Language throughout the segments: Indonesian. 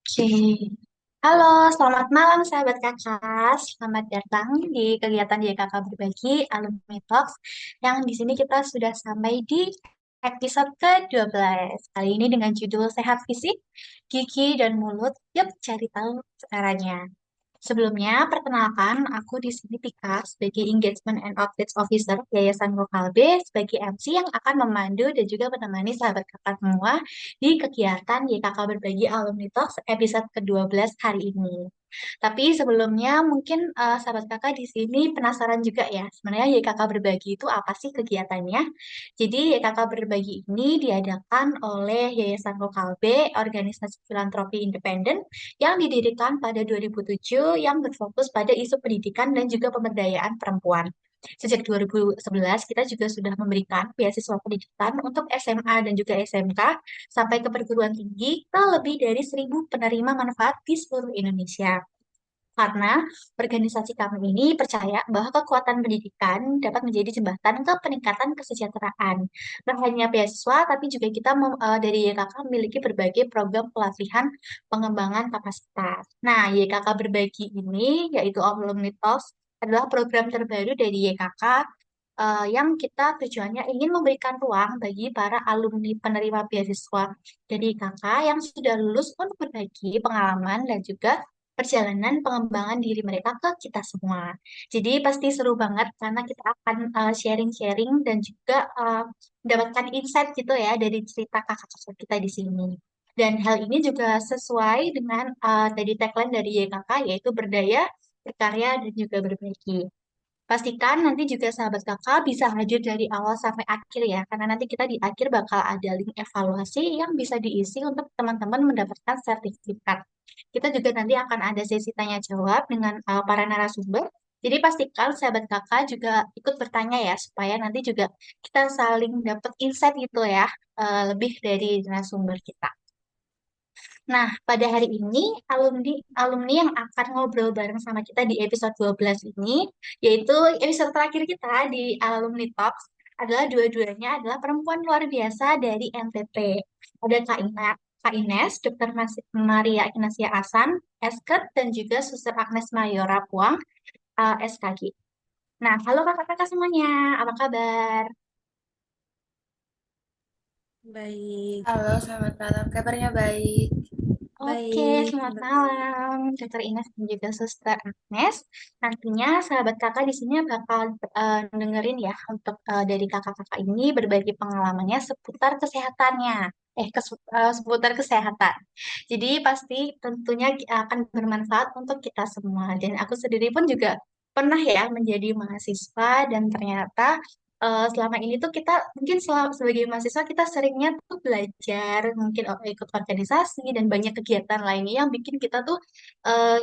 Oke. Halo, selamat malam sahabat kakak. Selamat datang di kegiatan kakak berbagi Alumni Talks yang di sini kita sudah sampai di episode ke-12. Kali ini dengan judul Sehat Fisik, Gigi dan Mulut. Yuk cari tahu caranya. Sebelumnya, perkenalkan aku di sini Tika sebagai Engagement and Outreach Officer Yayasan Lokal B sebagai MC yang akan memandu dan juga menemani sahabat kakak semua di kegiatan YKK Berbagi Alumni Talks episode ke-12 hari ini. Tapi sebelumnya mungkin sahabat kakak di sini penasaran juga ya, sebenarnya YKK Berbagi itu apa sih kegiatannya? Jadi YKK Berbagi ini diadakan oleh Yayasan Lokal B, organisasi filantropi independen yang didirikan pada 2007 yang berfokus pada isu pendidikan dan juga pemberdayaan perempuan. Sejak 2011 kita juga sudah memberikan beasiswa pendidikan untuk SMA dan juga SMK sampai ke perguruan tinggi ke lebih dari 1.000 penerima manfaat di seluruh Indonesia. Karena organisasi kami ini percaya bahwa kekuatan pendidikan dapat menjadi jembatan ke peningkatan kesejahteraan. Nah, hanya beasiswa, tapi juga kita dari YKK memiliki berbagai program pelatihan pengembangan kapasitas. Nah, YKK Berbagi ini, yaitu Alumni Talks, adalah program terbaru dari YKK yang kita tujuannya ingin memberikan ruang bagi para alumni penerima beasiswa dari kakak yang sudah lulus untuk berbagi pengalaman dan juga perjalanan pengembangan diri mereka ke kita semua. Jadi pasti seru banget karena kita akan sharing-sharing dan juga mendapatkan insight gitu ya dari cerita kakak-kakak kita di sini. Dan hal ini juga sesuai dengan tadi tagline dari YKK yaitu berdaya, berkarya, dan juga berbagi. Pastikan nanti juga sahabat kakak bisa hadir dari awal sampai akhir ya, karena nanti kita di akhir bakal ada link evaluasi yang bisa diisi untuk teman-teman mendapatkan sertifikat. Kita juga nanti akan ada sesi tanya jawab dengan para narasumber. Jadi pastikan sahabat kakak juga ikut bertanya ya, supaya nanti juga kita saling dapat insight gitu ya, lebih dari narasumber kita. Nah, pada hari ini alumni alumni yang akan ngobrol bareng sama kita di episode 12 ini, yaitu episode terakhir kita di Alumni Talks, adalah dua-duanya adalah perempuan luar biasa dari NTT. Ada Kak Ines, Dr. Maria Ignacia Asan, Esket, dan juga Suster Agnes Mayora Puang, SKG. Nah, halo kakak-kakak semuanya, apa kabar? Baik, Halo, selamat malam. Kabarnya baik. Oke, baik, selamat baik. malam, Dokter Ines dan juga Suster Agnes. Nantinya sahabat kakak di sini bakal dengerin ya untuk dari kakak-kakak ini berbagi pengalamannya seputar kesehatannya. Seputar kesehatan. Jadi pasti tentunya akan bermanfaat untuk kita semua. Dan aku sendiri pun juga pernah ya menjadi mahasiswa dan ternyata selama ini tuh kita mungkin sebagai mahasiswa kita seringnya tuh belajar mungkin ikut organisasi dan banyak kegiatan lainnya yang bikin kita tuh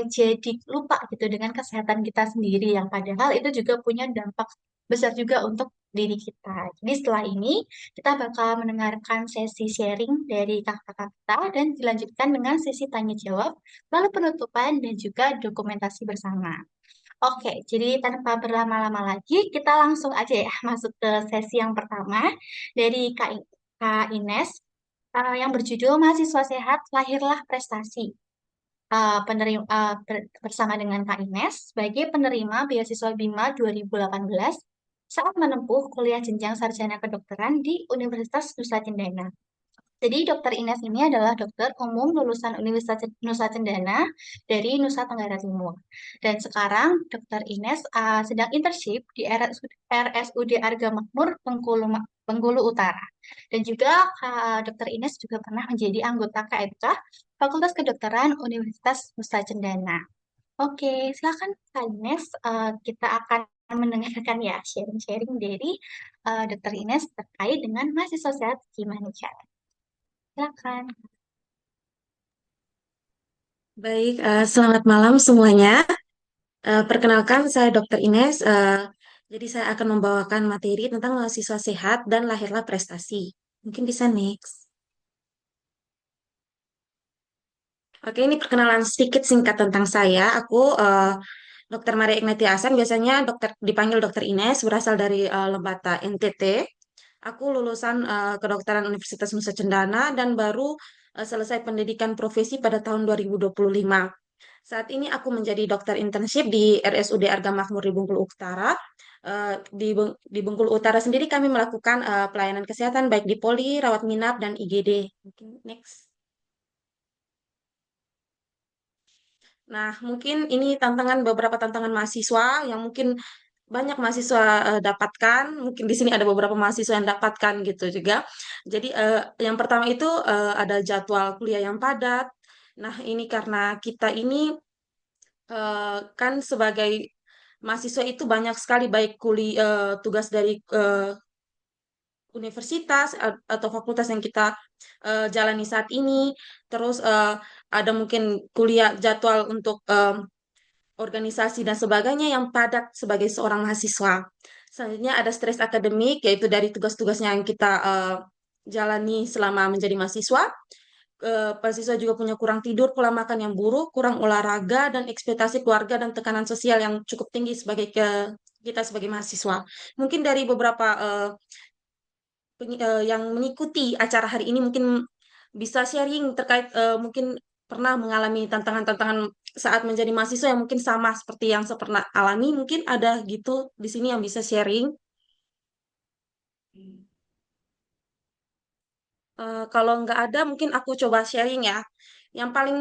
jadi lupa gitu dengan kesehatan kita sendiri yang padahal itu juga punya dampak besar juga untuk diri kita. Jadi setelah ini kita bakal mendengarkan sesi sharing dari kakak-kakak kita dan dilanjutkan dengan sesi tanya jawab, lalu penutupan dan juga dokumentasi bersama. Oke, jadi tanpa berlama-lama lagi, kita langsung aja ya masuk ke sesi yang pertama dari Kak Ines yang berjudul Mahasiswa Sehat Lahirlah Prestasi. Bersama dengan Kak Ines sebagai penerima beasiswa BIMA 2018 saat menempuh kuliah jenjang sarjana kedokteran di Universitas Nusa Cendana. Jadi Dokter Ines ini adalah dokter umum lulusan Universitas Nusa Cendana dari Nusa Tenggara Timur. Dan sekarang Dokter Ines sedang internship di RSUD Arga Makmur Bengkulu Utara. Dan juga Dokter Ines juga pernah menjadi anggota KMK Fakultas Kedokteran Universitas Nusa Cendana. Oke, silakan Kak Ines. Kita akan mendengarkan ya sharing-sharing dari Dokter Ines terkait dengan mahasiswa sehat gimana cara. Silakan. Baik, selamat malam semuanya. Perkenalkan, saya Dr. Ines. Jadi saya akan membawakan materi tentang mahasiswa sehat dan lahirlah prestasi. Mungkin bisa next. Oke, ini perkenalan sedikit singkat tentang saya. Aku Dr. Maria Ignati Hasan, biasanya dipanggil Dr. Ines, berasal dari Lembata NTT. Aku lulusan kedokteran Universitas Nusa Cendana dan baru selesai pendidikan profesi pada tahun 2025. Saat ini aku menjadi dokter internship di RSUD Arga Makmur di Bengkulu Utara. Di Bengkulu Utara sendiri kami melakukan pelayanan kesehatan baik di poli, rawat inap, dan IGD. Mungkin next. Nah, mungkin ini beberapa tantangan mahasiswa yang mungkin banyak mahasiswa dapatkan. Mungkin di sini ada beberapa mahasiswa yang dapatkan gitu juga. Jadi yang pertama itu ada jadwal kuliah yang padat. Nah, ini karena kita ini kan sebagai mahasiswa itu banyak sekali baik tugas dari universitas atau fakultas yang kita jalani saat ini. Terus ada mungkin kuliah jadwal untuk organisasi dan sebagainya yang padat sebagai seorang mahasiswa. Selanjutnya ada stres akademik, yaitu dari tugas-tugasnya yang kita jalani selama menjadi mahasiswa. Mahasiswa juga punya kurang tidur, pola makan yang buruk, kurang olahraga, dan ekspektasi keluarga dan tekanan sosial yang cukup tinggi kita sebagai mahasiswa. Mungkin dari beberapa yang mengikuti acara hari ini mungkin bisa sharing terkait mungkin pernah mengalami tantangan-tantangan saat menjadi mahasiswa yang mungkin sama seperti yang saya pernah alami. Mungkin ada gitu di sini yang bisa sharing. Kalau nggak ada, mungkin aku coba sharing ya. Yang paling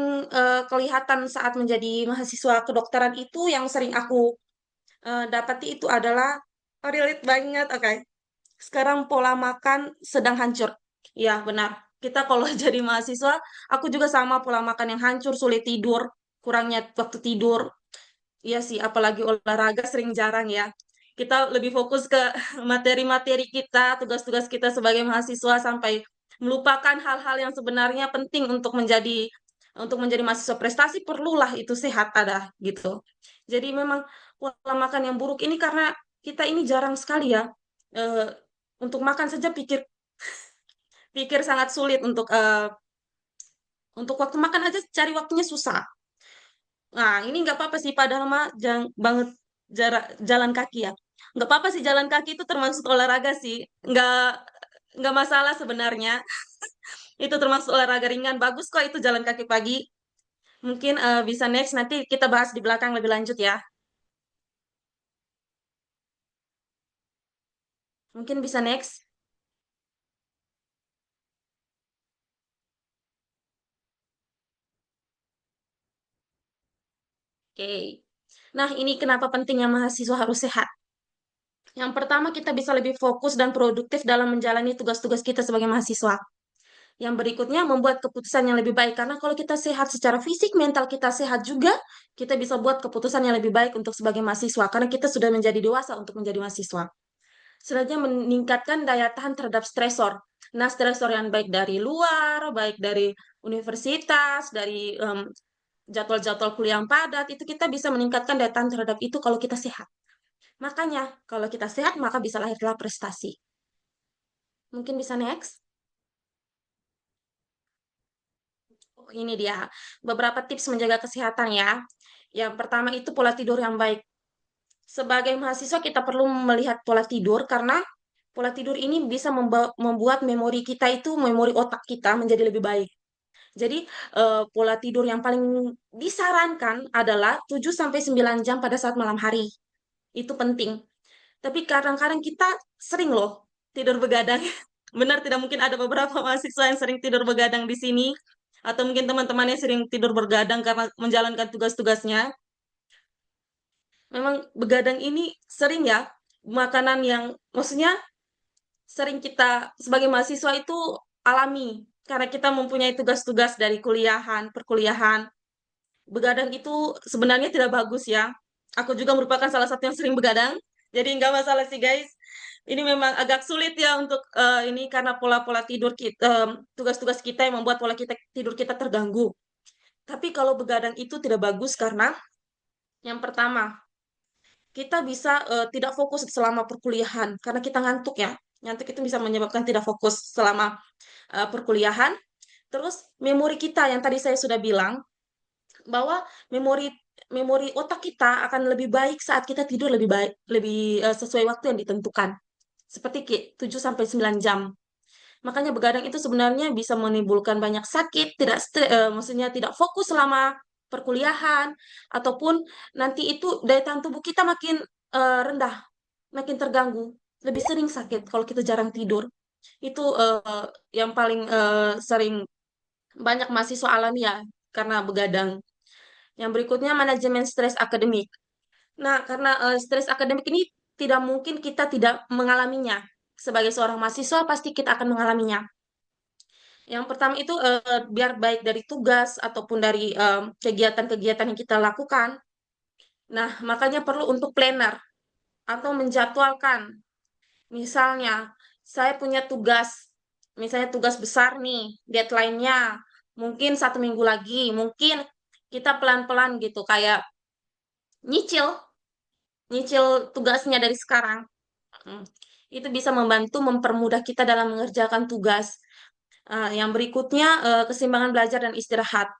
kelihatan saat menjadi mahasiswa kedokteran itu yang sering aku dapati itu adalah relate banget, oke. Sekarang pola makan sedang hancur. Ya, benar. Kita kalau jadi mahasiswa, aku juga sama pola makan yang hancur, sulit tidur, kurangnya waktu tidur. Iya sih, apalagi olahraga sering jarang ya. Kita lebih fokus ke materi-materi kita, tugas-tugas kita sebagai mahasiswa sampai melupakan hal-hal yang sebenarnya penting untuk menjadi mahasiswa prestasi perlulah itu sehat ada gitu. Jadi memang pola makan yang buruk ini karena kita ini jarang sekali ya eh, untuk makan saja pikir pikir sangat sulit untuk waktu makan aja cari waktunya susah. Nah, ini nggak apa-apa sih, padahal mah jangan banget jalan kaki ya. Nggak apa-apa sih jalan kaki itu termasuk olahraga sih. Nggak masalah sebenarnya. Itu termasuk olahraga ringan. Bagus kok itu jalan kaki pagi. Mungkin bisa next, nanti kita bahas di belakang lebih lanjut ya. Mungkin bisa next. Oke. Nah, ini kenapa pentingnya mahasiswa harus sehat. Yang pertama, kita bisa lebih fokus dan produktif dalam menjalani tugas-tugas kita sebagai mahasiswa. Yang berikutnya membuat keputusan yang lebih baik karena kalau kita sehat secara fisik, mental kita sehat juga, kita bisa buat keputusan yang lebih baik untuk sebagai mahasiswa karena kita sudah menjadi dewasa untuk menjadi mahasiswa. Selanjutnya meningkatkan daya tahan terhadap stresor. Nah, stresor yang baik dari luar, baik dari universitas, dari jadwal-jadwal kuliah yang padat, itu kita bisa meningkatkan daya tahan terhadap itu kalau kita sehat. Makanya, kalau kita sehat, maka bisa lahirlah prestasi. Mungkin bisa next. Ini dia beberapa tips menjaga kesehatan ya. Yang pertama itu pola tidur yang baik. Sebagai mahasiswa kita perlu melihat pola tidur karena pola tidur ini bisa membuat memori kita itu, memori otak kita menjadi lebih baik. Jadi pola tidur yang paling disarankan adalah 7 sampai 9 jam pada saat malam hari. Itu penting. Tapi kadang-kadang kita sering loh tidur begadang. Benar, tidak mungkin ada beberapa mahasiswa yang sering tidur begadang di sini. Atau mungkin teman-temannya sering tidur bergadang karena menjalankan tugas-tugasnya. Memang begadang ini sering ya, makanan yang, maksudnya sering kita sebagai mahasiswa itu alami. Karena kita mempunyai tugas-tugas dari perkuliahan. Begadang itu sebenarnya tidak bagus ya. Aku juga merupakan salah satu yang sering begadang. Jadi nggak masalah sih guys. Ini memang agak sulit ya untuk ini karena pola-pola tidur kita, tugas-tugas kita yang membuat tidur kita terganggu. Tapi kalau begadang itu tidak bagus karena yang pertama, kita bisa tidak fokus selama perkuliahan karena kita ngantuk ya. Ngantuk itu bisa menyebabkan tidak fokus selama perkuliahan. Terus memori kita yang tadi saya sudah bilang bahwa memori memori otak kita akan lebih baik saat kita tidur lebih sesuai waktu yang ditentukan. Seperti 7 sampai 9 jam. Makanya begadang itu sebenarnya bisa menimbulkan banyak sakit, maksudnya tidak fokus selama perkuliahan, ataupun nanti itu daya tahan tubuh kita makin rendah, makin terganggu, lebih sering sakit kalau kita jarang tidur. Itu yang paling sering banyak mahasiswa alami ya karena begadang. Yang berikutnya manajemen stres akademik. Nah, karena stres akademik ini tidak mungkin kita tidak mengalaminya. Sebagai seorang mahasiswa pasti kita akan mengalaminya. Yang pertama itu biar baik dari tugas ataupun dari kegiatan-kegiatan yang kita lakukan. Nah, makanya perlu untuk planner atau menjadwalkan. Misalnya, saya punya tugas, misalnya tugas besar nih, deadline-nya mungkin 1 minggu lagi, mungkin kita pelan-pelan gitu, kayak nyicil, nyicil tugasnya dari sekarang. Mm. Itu bisa membantu mempermudah kita dalam mengerjakan tugas. Yang berikutnya, keseimbangan belajar dan istirahat.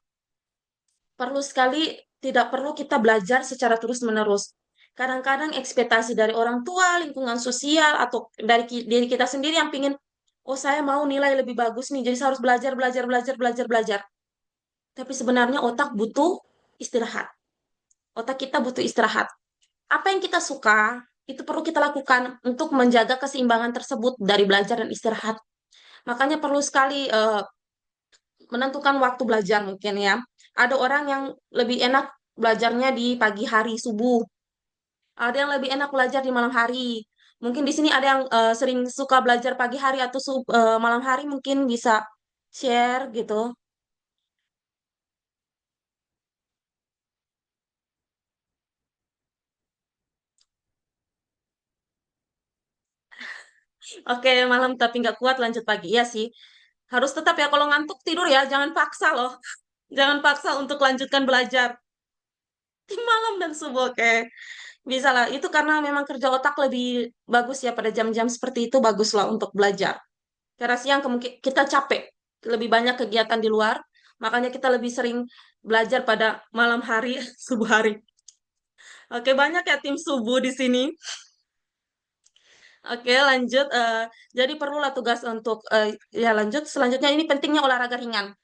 Perlu sekali, tidak perlu kita belajar secara terus-menerus. Kadang-kadang ekspektasi dari orang tua, lingkungan sosial, atau dari diri kita sendiri yang pingin, oh saya mau nilai lebih bagus nih, jadi saya harus belajar, belajar, belajar, belajar, belajar. Tapi sebenarnya otak butuh istirahat. Otak kita butuh istirahat. Apa yang kita suka, itu perlu kita lakukan untuk menjaga keseimbangan tersebut dari belajar dan istirahat. Makanya perlu sekali menentukan waktu belajar mungkin ya. Ada orang yang lebih enak belajarnya di pagi hari subuh, ada yang lebih enak belajar di malam hari. Mungkin di sini ada yang sering suka belajar pagi hari atau malam hari mungkin bisa share gitu. Oke, malam tapi nggak kuat lanjut pagi. Iya sih. Harus tetap ya kalau ngantuk tidur ya, jangan paksa loh. Jangan paksa untuk lanjutkan belajar di malam dan subuh. Oke. Bisa lah, itu karena memang kerja otak lebih bagus ya pada jam-jam seperti itu bagus lah untuk belajar. Karena siang kemungkinan kita capek, lebih banyak kegiatan di luar, makanya kita lebih sering belajar pada malam hari, subuh hari. Oke, banyak ya tim subuh di sini. Oke, lanjut. Jadi perlulah tugas untuk ya lanjut. Selanjutnya ini pentingnya olahraga ringan.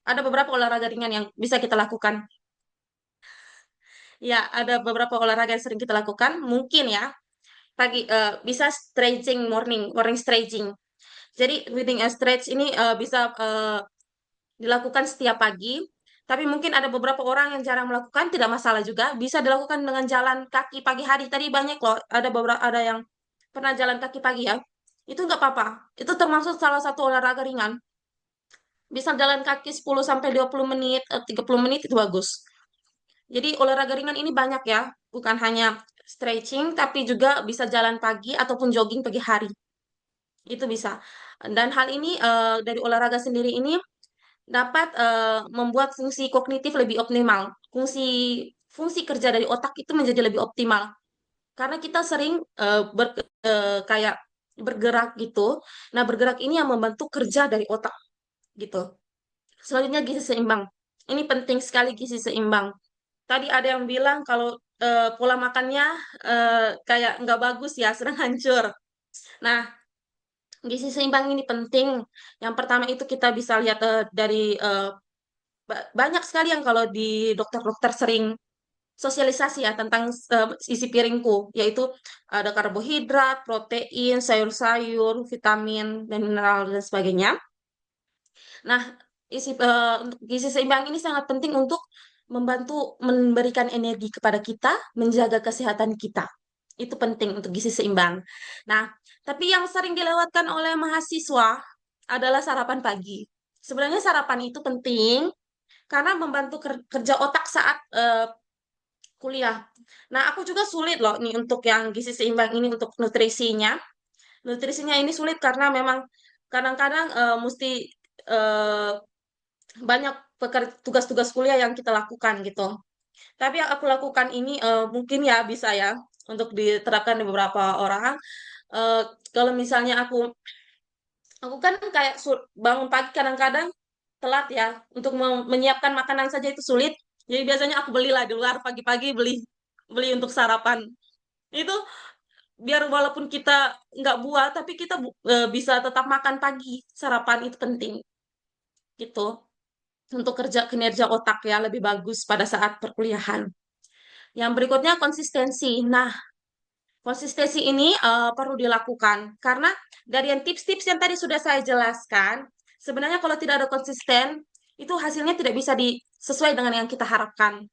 Ada beberapa olahraga ringan yang bisa kita lakukan. Ya, ada beberapa olahraga yang sering kita lakukan. Mungkin ya, pagi bisa stretching morning stretching. Jadi breathing and stretch ini bisa dilakukan setiap pagi. Tapi mungkin ada beberapa orang yang jarang melakukan, tidak masalah juga. Bisa dilakukan dengan jalan kaki pagi hari. Tadi banyak loh, ada yang pernah jalan kaki pagi ya. Itu nggak apa-apa. Itu termasuk salah satu olahraga ringan. Bisa jalan kaki 10 sampai 20 menit, 30 menit itu bagus. Jadi olahraga ringan ini banyak ya, bukan hanya stretching, tapi juga bisa jalan pagi ataupun jogging pagi hari. Itu bisa. Dan hal ini dari olahraga sendiri ini dapat membuat fungsi kognitif lebih optimal. Fungsi fungsi kerja dari otak itu menjadi lebih optimal karena kita sering kayak bergerak gitu. Nah, bergerak ini yang membantu kerja dari otak gitu. Selanjutnya gizi seimbang. Ini penting sekali gizi seimbang. Tadi ada yang bilang kalau pola makannya kayak nggak bagus ya, sedang hancur. Nah, gizi seimbang ini penting. Yang pertama itu kita bisa lihat dari banyak sekali yang kalau di dokter-dokter sering sosialisasi ya tentang isi piringku, yaitu ada karbohidrat, protein, sayur-sayur, vitamin, dan mineral, dan sebagainya. Nah, untuk gizi seimbang ini sangat penting untuk membantu memberikan energi kepada kita, menjaga kesehatan kita. Itu penting untuk gizi seimbang. Nah, tapi yang sering dilewatkan oleh mahasiswa adalah sarapan pagi. Sebenarnya sarapan itu penting karena membantu kerja otak saat kuliah. Nah, aku juga sulit loh nih untuk yang gizi seimbang ini untuk nutrisinya. Nutrisinya ini sulit karena memang kadang-kadang mesti eh, banyak tugas-tugas kuliah yang kita lakukan gitu. Tapi yang aku lakukan ini mungkin ya bisa ya untuk diterapkan di beberapa orang. Eh, Kalau misalnya aku kan kayak bangun pagi kadang-kadang telat ya untuk menyiapkan makanan saja itu sulit. Jadi biasanya aku belilah di luar pagi-pagi beli beli untuk sarapan. Itu biar walaupun kita nggak buat, tapi kita bisa tetap makan pagi. Sarapan itu penting, gitu. Untuk kerja kinerja otak ya, lebih bagus pada saat perkuliahan. Yang berikutnya konsistensi. Nah, konsistensi ini perlu dilakukan karena dari yang tips-tips yang tadi sudah saya jelaskan, sebenarnya kalau tidak ada konsisten, itu hasilnya tidak bisa sesuai dengan yang kita harapkan.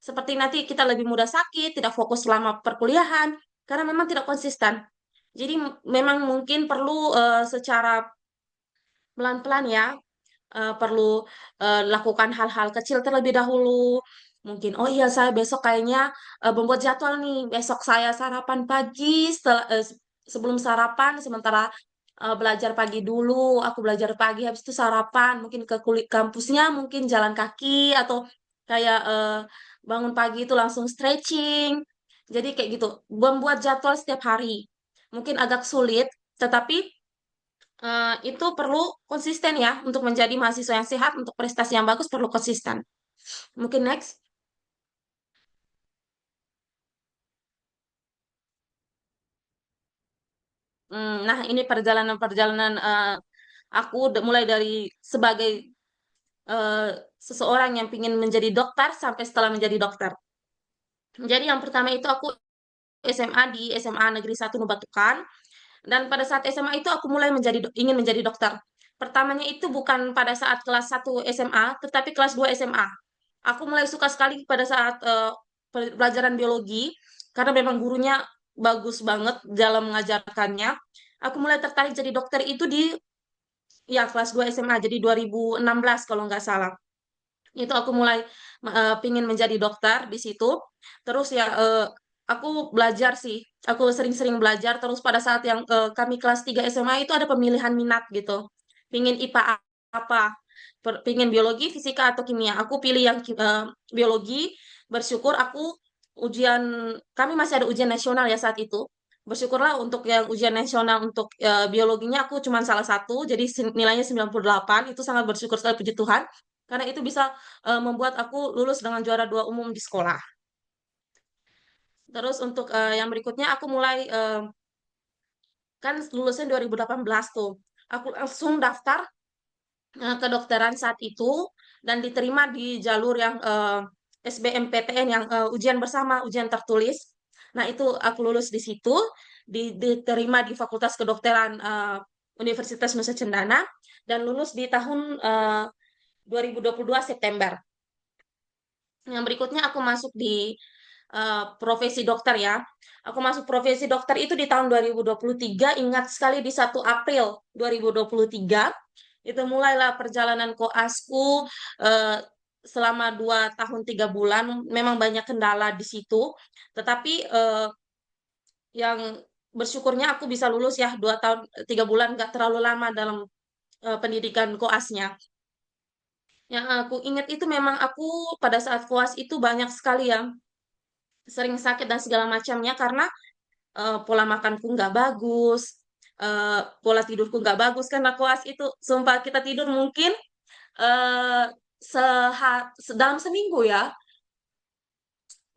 Seperti nanti kita lebih mudah sakit, tidak fokus selama perkuliahan, karena memang tidak konsisten. Jadi memang mungkin perlu secara pelan-pelan ya, perlu lakukan hal-hal kecil terlebih dahulu. Mungkin, oh iya saya besok kayaknya membuat jadwal nih. Besok saya sarapan pagi, sebelum sarapan, sementara belajar pagi dulu. Aku belajar pagi, habis itu sarapan. Mungkin ke kulit kampusnya, mungkin jalan kaki, atau kayak bangun pagi itu langsung stretching. Jadi kayak gitu, membuat jadwal setiap hari. Mungkin agak sulit, tetapi itu perlu konsisten ya untuk menjadi mahasiswa yang sehat, untuk prestasi yang bagus perlu konsisten. Mungkin next. Nah, ini perjalanan-perjalanan aku mulai dari sebagai eh, seseorang yang ingin menjadi dokter sampai setelah menjadi dokter. Jadi yang pertama itu aku SMA di SMA Negeri 1 Nubatukan. Dan pada saat SMA itu aku mulai ingin menjadi dokter. Pertamanya itu bukan pada saat kelas 1 SMA, tetapi kelas 2 SMA. Aku mulai suka sekali pada saat pelajaran biologi, karena memang gurunya bagus banget dalam mengajarkannya. Aku mulai tertarik jadi dokter itu di ya kelas 2 SMA, jadi 2016 kalau nggak salah. Itu aku mulai pingin menjadi dokter di situ. Terus ya aku belajar sih, aku sering-sering belajar. Terus pada saat yang kami kelas 3 SMA itu ada pemilihan minat gitu, pingin IPA apa, pingin biologi, fisika atau kimia. Aku pilih yang biologi. Bersyukur aku ujian, kami masih ada ujian nasional ya saat itu. Bersyukurlah untuk yang ujian nasional untuk biologinya aku cuma salah satu, jadi nilainya 98. Itu sangat bersyukur sekali, puji Tuhan, karena itu bisa membuat aku lulus dengan juara dua umum di sekolah. Terus untuk yang berikutnya aku mulai kan lulusnya 2018 tuh. Aku langsung daftar kedokteran saat itu dan diterima di jalur yang SBMPTN yang ujian bersama, ujian tertulis. Nah, itu aku lulus di situ, diterima di Fakultas Kedokteran Universitas Nusa Cendana dan lulus di tahun 2022 September. Yang berikutnya aku masuk di profesi dokter ya. Aku masuk profesi dokter itu di tahun 2023, ingat sekali di 1 April 2023. Itu mulailah perjalanan koasku eh, selama 2 tahun 3 bulan. Memang banyak kendala di situ, tetapi yang bersyukurnya aku bisa lulus ya 2 tahun 3 bulan, nggak terlalu lama dalam pendidikan koasnya. Yang aku ingat itu memang aku pada saat koas itu banyak sekali yang sering sakit dan segala macamnya karena pola makanku nggak bagus, pola tidurku nggak bagus karena koas itu sumpah kita tidur mungkin eh dalam seminggu ya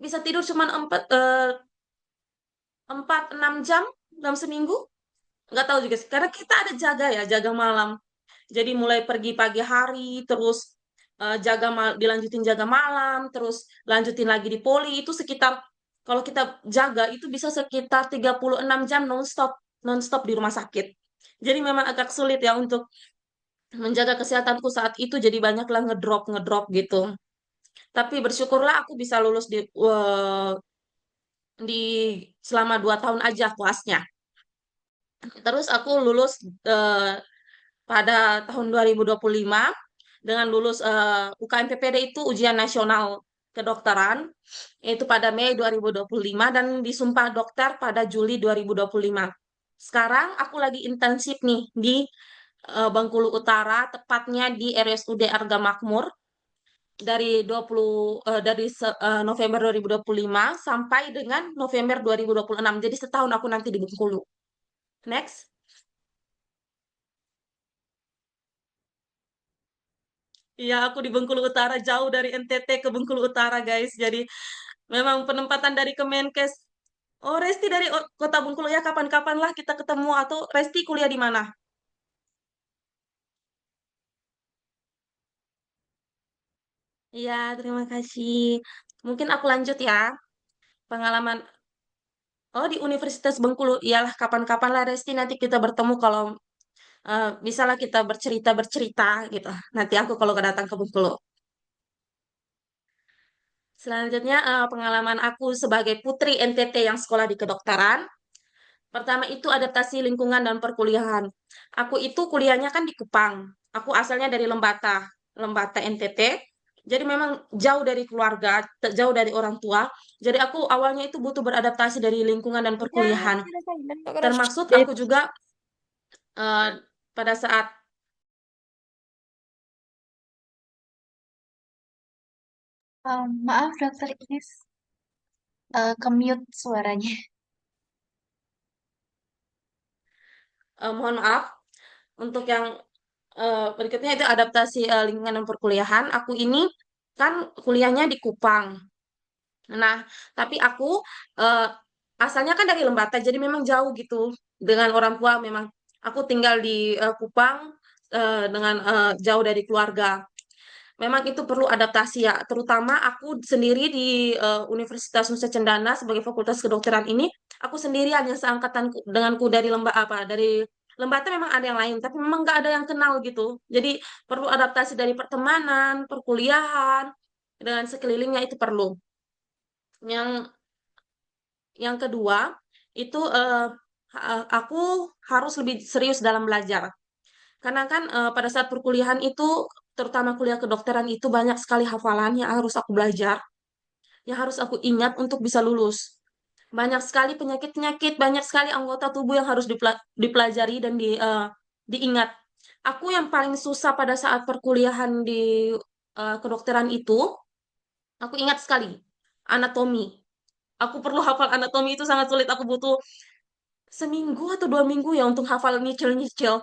bisa tidur cuma 4-6 jam dalam seminggu, nggak tahu juga sih karena kita ada jaga ya, jaga malam. Jadi mulai pergi pagi hari, terus dilanjutin jaga malam, terus lanjutin lagi di poli itu sekitar, kalau kita jaga itu bisa sekitar 36 jam nonstop, nonstop di rumah sakit. Jadi memang agak sulit ya untuk menjaga kesehatanku saat itu, jadi banyaklah ngedrop ngedrop gitu. Tapi bersyukurlah aku bisa lulus di selama 2 tahun aja kelasnya. Terus aku lulus eh, pada tahun 2025 dengan lulus UKM PPD itu ujian nasional kedokteran, yaitu pada Mei 2025 dan disumpah dokter pada Juli 2025. Sekarang aku lagi intensif nih di Bengkulu Utara, tepatnya di RSUD Arga Makmur dari November 2025 sampai dengan November 2026. Jadi setahun aku nanti di Bengkulu. Next. Iya, aku di Bengkulu Utara, jauh dari NTT ke Bengkulu Utara, guys. Jadi memang penempatan dari Kemenkes Oh, Resti dari Kota Bengkulu ya. Kapan-kapan lah kita ketemu atau Resti kuliah di mana? Iya, terima kasih. Mungkin aku lanjut ya. Pengalaman di Universitas Bengkulu. Iyalah, kapan-kapan lah Resti nanti kita bertemu kalau bisalah kita bercerita-bercerita gitu. Nanti aku kalau datang ke Bengkulu. Selanjutnya pengalaman aku sebagai putri NTT yang sekolah di kedokteran. Pertama itu adaptasi lingkungan dan perkuliahan. Aku itu kuliahnya kan di Kupang. Aku asalnya dari Lembata, Lembata NTT. Jadi memang jauh dari keluarga, jauh dari orang tua. Jadi aku awalnya itu butuh beradaptasi dari lingkungan dan perkuliahan. Termaksud aku juga eh, pada saat Maaf, Dokter Ines, ke-mute suaranya. mohon maaf untuk yang berikutnya itu adaptasi lingkungan dan perkuliahan. Aku ini kan kuliahnya di Kupang. Nah, tapi aku eh, asalnya kan dari Lembata, jadi memang jauh gitu dengan orang tua. Memang aku tinggal di Kupang dengan jauh dari keluarga. Memang itu perlu adaptasi ya, terutama aku sendiri di Universitas Nusa Cendana sebagai Fakultas Kedokteran ini, aku sendirian yang seangkatan denganku dari dari Lembata memang ada yang lain, tapi memang nggak ada yang kenal gitu. Jadi perlu adaptasi dari pertemanan, perkuliahan, dengan sekelilingnya itu perlu. Yang yang kedua itu aku harus lebih serius dalam belajar. Karena kan pada saat perkuliahan itu, terutama kuliah kedokteran itu banyak sekali hafalan yang harus aku belajar, yang harus aku ingat untuk bisa lulus. Banyak sekali penyakit-penyakit, banyak sekali anggota tubuh yang harus dipelajari dan diingat. Aku yang paling susah pada saat perkuliahan di kedokteran itu, aku ingat sekali anatomi. Aku perlu hafal anatomi itu sangat sulit. Aku butuh seminggu atau 2 minggu ya untuk hafal nyicil-nyicil.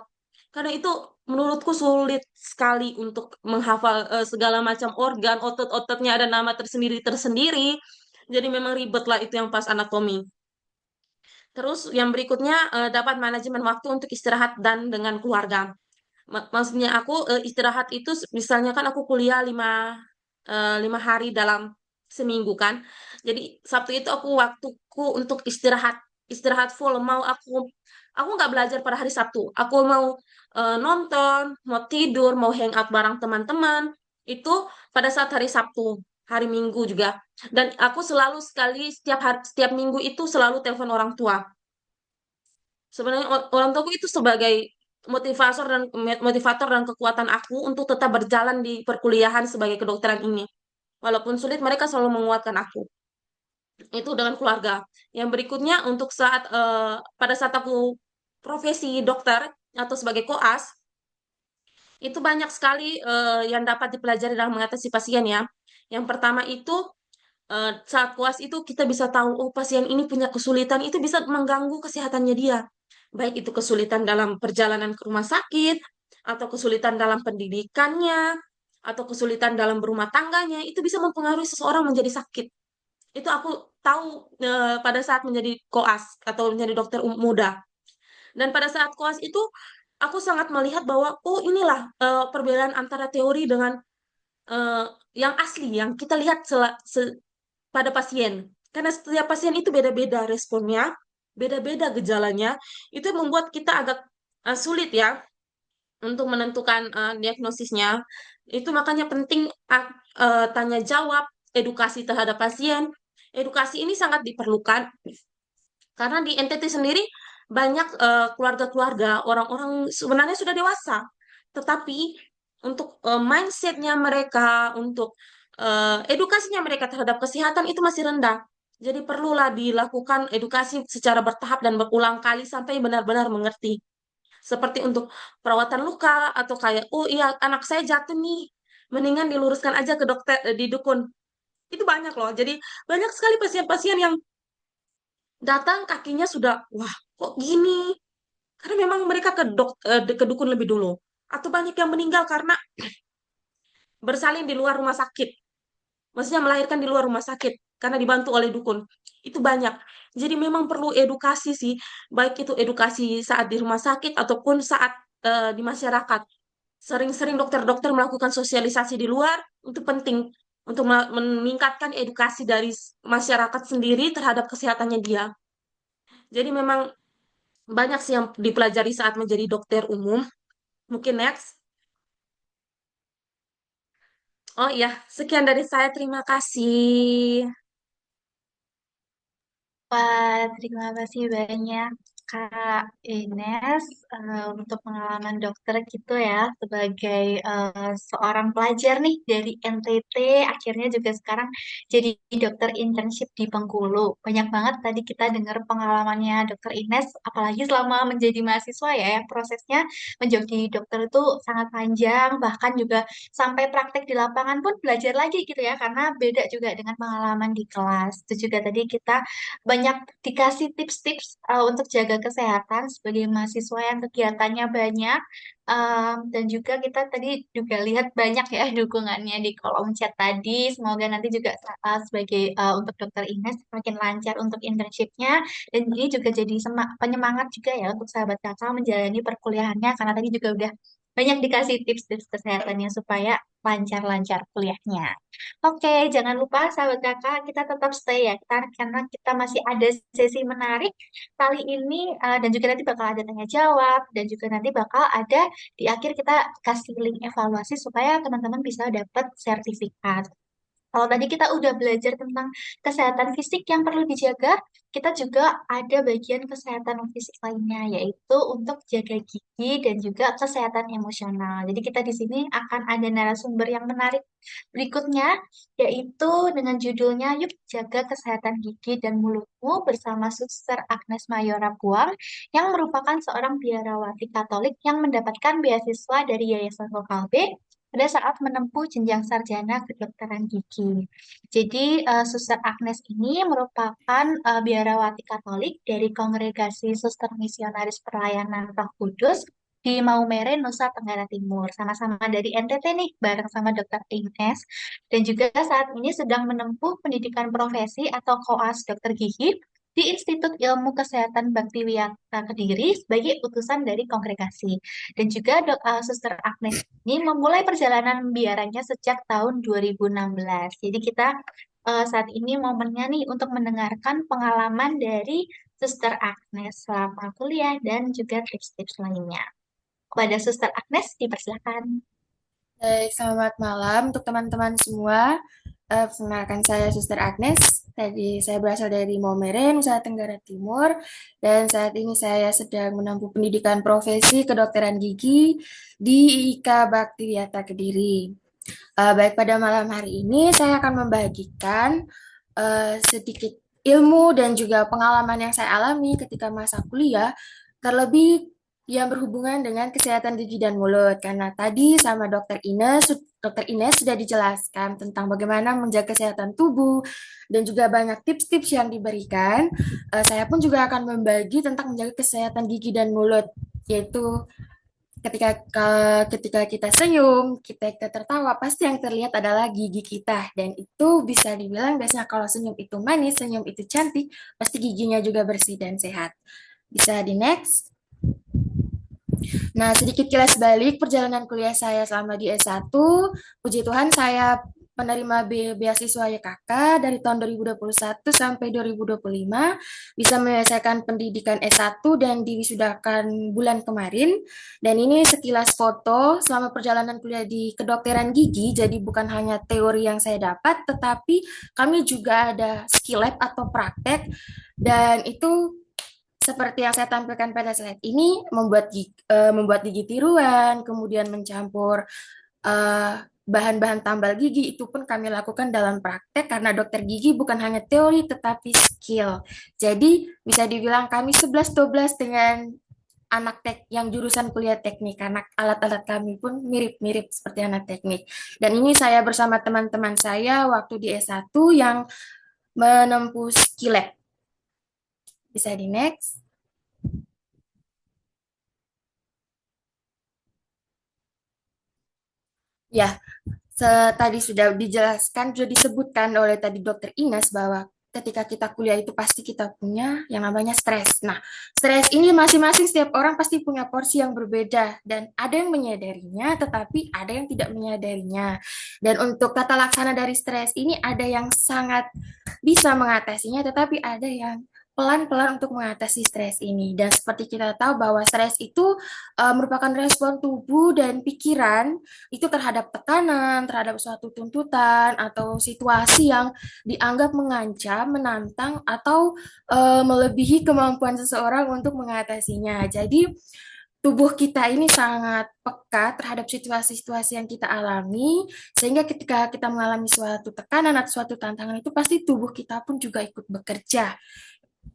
Karena itu menurutku sulit sekali untuk menghafal segala macam organ, otot-ototnya ada nama tersendiri-tersendiri. Jadi memang ribet lah itu yang pas anatomi. Terus yang berikutnya dapat manajemen waktu untuk istirahat dan dengan keluarga. Maksudnya aku istirahat itu misalnya kan aku kuliah 5 hari dalam seminggu kan. Jadi Sabtu itu aku waktuku untuk istirahat full. Aku nggak belajar pada hari Sabtu. Aku mau nonton, mau tidur, mau hangout bareng teman-teman itu pada saat hari Sabtu, hari Minggu juga. Dan aku selalu sekali setiap minggu itu selalu telepon orang tua. Sebenarnya orang tuaku itu sebagai motivator dan kekuatan aku untuk tetap berjalan di perkuliahan sebagai kedokteran ini. Walaupun sulit, mereka selalu menguatkan aku. Itu dengan keluarga. Yang berikutnya untuk pada saat aku profesi dokter atau sebagai koas, itu banyak sekali yang dapat dipelajari dalam mengatasi pasien ya. Yang pertama itu saat koas itu kita bisa tahu, oh pasien ini punya kesulitan, itu bisa mengganggu kesehatannya dia. Baik itu kesulitan dalam perjalanan ke rumah sakit, atau kesulitan dalam pendidikannya, atau kesulitan dalam berumah tangganya, itu bisa mempengaruhi seseorang menjadi sakit. Itu aku tahu pada saat menjadi koas atau menjadi dokter muda. Dan pada saat koas itu, aku sangat melihat bahwa, oh inilah perbedaan antara teori dengan eh, yang asli, yang kita lihat pada pasien. Karena setiap pasien itu beda-beda responnya, beda-beda gejalanya. Itu yang membuat kita agak sulit ya untuk menentukan diagnosisnya. Itu makanya penting tanya jawab, edukasi terhadap pasien. Edukasi ini sangat diperlukan karena di NTT sendiri banyak keluarga-keluarga orang-orang sebenarnya sudah dewasa, tetapi untuk mindsetnya mereka, untuk edukasinya mereka terhadap kesehatan itu masih rendah. Jadi perlulah dilakukan edukasi secara bertahap dan berulang kali sampai benar-benar mengerti. Seperti untuk perawatan luka atau kayak, oh iya anak saya jatuh nih, mendingan diluruskan aja ke dokter di dukun. Itu banyak loh. Jadi banyak sekali pasien-pasien yang datang kakinya sudah, wah kok gini? Karena memang mereka ke dukun lebih dulu. Atau banyak yang meninggal karena bersalin di luar rumah sakit. Maksudnya melahirkan di luar rumah sakit karena dibantu oleh dukun. itu banyak. Jadi memang perlu edukasi sih, baik itu edukasi saat di rumah sakit ataupun saat di masyarakat. Sering-sering dokter-dokter melakukan sosialisasi di luar itu penting untuk meningkatkan edukasi dari masyarakat sendiri terhadap kesehatannya dia. Jadi memang banyak sih yang dipelajari saat menjadi dokter umum. Mungkin next. Oh iya, sekian dari saya. Terima kasih. Wah, terima kasih banyak Kak Ines untuk pengalaman dokter gitu ya sebagai seorang pelajar nih dari NTT akhirnya juga sekarang jadi dokter internship di Bengkulu. Banyak banget tadi kita dengar pengalamannya dokter Ines apalagi selama menjadi mahasiswa ya yang prosesnya menjadi dokter itu sangat panjang bahkan juga sampai praktek di lapangan pun belajar lagi gitu ya karena beda juga dengan pengalaman di kelas. Itu juga tadi kita banyak dikasih tips-tips untuk jaga kesehatan sebagai mahasiswa yang kegiatannya banyak. Dan juga kita tadi juga lihat banyak ya dukungannya di kolom chat tadi. Semoga nanti juga sebagai untuk Dokter Ines semakin lancar untuk internshipnya. Dan ini juga jadi penyemangat juga ya untuk sahabat kakak menjalani perkuliahannya karena tadi juga udah banyak dikasih tips-tips kesehatannya supaya lancar-lancar kuliahnya. Oke, jangan lupa sahabat kakak, kita tetap stay ya, karena kita masih ada sesi menarik kali ini dan juga nanti bakal ada tanya jawab dan juga nanti bakal ada di akhir kita kasih link evaluasi supaya teman-teman bisa dapat sertifikat. Kalau tadi kita udah belajar tentang kesehatan fisik yang perlu dijaga, kita juga ada bagian kesehatan fisik lainnya, yaitu untuk jaga gigi dan juga kesehatan emosional. Jadi kita di sini akan ada narasumber yang menarik berikutnya, yaitu dengan judulnya Yuk Jaga Kesehatan Gigi dan Mulutmu bersama Suster Agnes Mayora Puang, yang merupakan seorang biarawati Katolik yang mendapatkan beasiswa dari Yayasan Lokal B pada saat menempuh jenjang sarjana kedokteran gigi. Jadi, Suster Agnes ini merupakan biarawati Katolik dari Kongregasi Suster Misionaris Pelayanan Roh Kudus di Maumere, Nusa Tenggara Timur. Sama-sama dari NTT nih, bareng sama Dokter Ines. Dan juga saat ini sedang menempuh pendidikan profesi atau koas dokter gigi di Institut Ilmu Kesehatan Baktiwiyata Kediri sebagai utusan dari kongregasi. Dan juga Suster Agnes ini memulai perjalanan biaranya sejak tahun 2016. Jadi kita saat ini momennya nih untuk mendengarkan pengalaman dari Suster Agnes selama kuliah dan juga tips-tips lainnya. Kepada Suster Agnes, dipersilakan. Baik, selamat malam untuk teman-teman semua. Perkenalkan saya Suster Agnes. Tadi saya berasal dari Maumere, Nusa Tenggara Timur, dan saat ini saya sedang menempuh pendidikan profesi kedokteran gigi di IIK Bakti Wiata Kediri. Baik, pada malam hari ini saya akan membagikan sedikit ilmu dan juga pengalaman yang saya alami ketika masa kuliah, terlebih yang berhubungan dengan kesehatan gigi dan mulut. Karena tadi sama Dokter Ines sudah dijelaskan tentang bagaimana menjaga kesehatan tubuh dan juga banyak tips-tips yang diberikan. Saya pun juga akan membagi tentang menjaga kesehatan gigi dan mulut, yaitu ketika kita senyum, kita tertawa, pasti yang terlihat adalah gigi kita. Dan itu bisa dibilang biasanya kalau senyum itu manis, senyum itu cantik, pasti giginya juga bersih dan sehat. Bisa di next. Nah, sedikit kilas balik perjalanan kuliah saya selama di S1. Puji Tuhan saya penerima beasiswa YKK dari tahun 2021 sampai 2025, bisa menyelesaikan pendidikan S1 dan diwisudakan bulan kemarin. Dan ini sekilas foto selama perjalanan kuliah di kedokteran gigi, jadi bukan hanya teori yang saya dapat, tetapi kami juga ada skill lab atau praktek, dan itu seperti yang saya tampilkan pada slide ini, membuat gigi tiruan, kemudian mencampur eh, bahan-bahan tambal gigi, itu pun kami lakukan dalam praktek karena dokter gigi bukan hanya teori tetapi skill. Jadi bisa dibilang kami 11-12 dengan anak yang jurusan kuliah teknik, karena alat-alat kami pun mirip-mirip seperti anak teknik. Dan ini saya bersama teman-teman saya waktu di S1 yang menempuh skill lab. Bisa di next. Ya, tadi sudah dijelaskan, sudah disebutkan oleh tadi Dokter Ines bahwa ketika kita kuliah itu pasti kita punya yang namanya stres. Nah, stres ini masing-masing setiap orang pasti punya porsi yang berbeda dan ada yang menyadarinya tetapi ada yang tidak menyadarinya. Dan untuk tata laksana dari stres ini ada yang sangat bisa mengatasinya tetapi ada yang pelan-pelan untuk mengatasi stres ini. Dan seperti kita tahu bahwa stres itu merupakan respon tubuh dan pikiran itu terhadap tekanan, terhadap suatu tuntutan atau situasi yang dianggap mengancam, menantang atau melebihi kemampuan seseorang untuk mengatasinya. Jadi tubuh kita ini sangat peka terhadap situasi-situasi yang kita alami, sehingga ketika kita mengalami suatu tekanan atau suatu tantangan itu pasti tubuh kita pun juga ikut bekerja,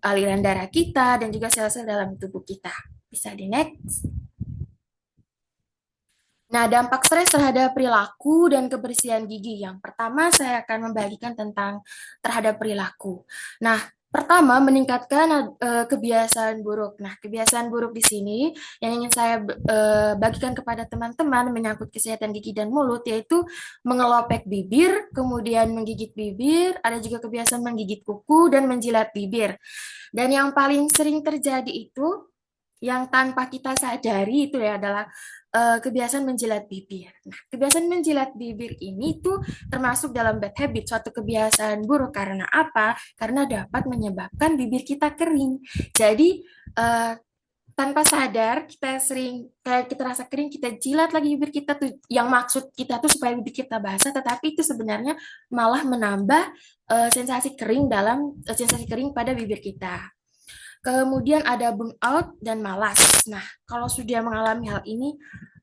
aliran darah kita dan juga sel-sel dalam tubuh kita. Bisa di next. Nah, dampak stres terhadap perilaku dan kebersihan gigi. Yang pertama, saya akan membagikan tentang terhadap perilaku. Nah, pertama, meningkatkan kebiasaan buruk. Nah, kebiasaan buruk di sini yang ingin saya bagikan kepada teman-teman menyangkut kesehatan gigi dan mulut, yaitu mengelopek bibir, kemudian menggigit bibir, ada juga kebiasaan menggigit kuku dan menjilat bibir. Dan yang paling sering terjadi itu, yang tanpa kita sadari itu ya adalah kebiasaan menjilat bibir. Nah, kebiasaan menjilat bibir ini tuh termasuk dalam bad habit, suatu kebiasaan buruk. Karena apa? Karena dapat menyebabkan bibir kita kering. Jadi, eh, tanpa sadar kita sering kayak kita rasa kering, kita jilat lagi bibir kita tuh, yang maksud kita tuh supaya bibir kita basah, tetapi itu sebenarnya malah menambah sensasi kering sensasi kering pada bibir kita. Kemudian ada burnout dan malas. Nah, kalau sudah mengalami hal ini,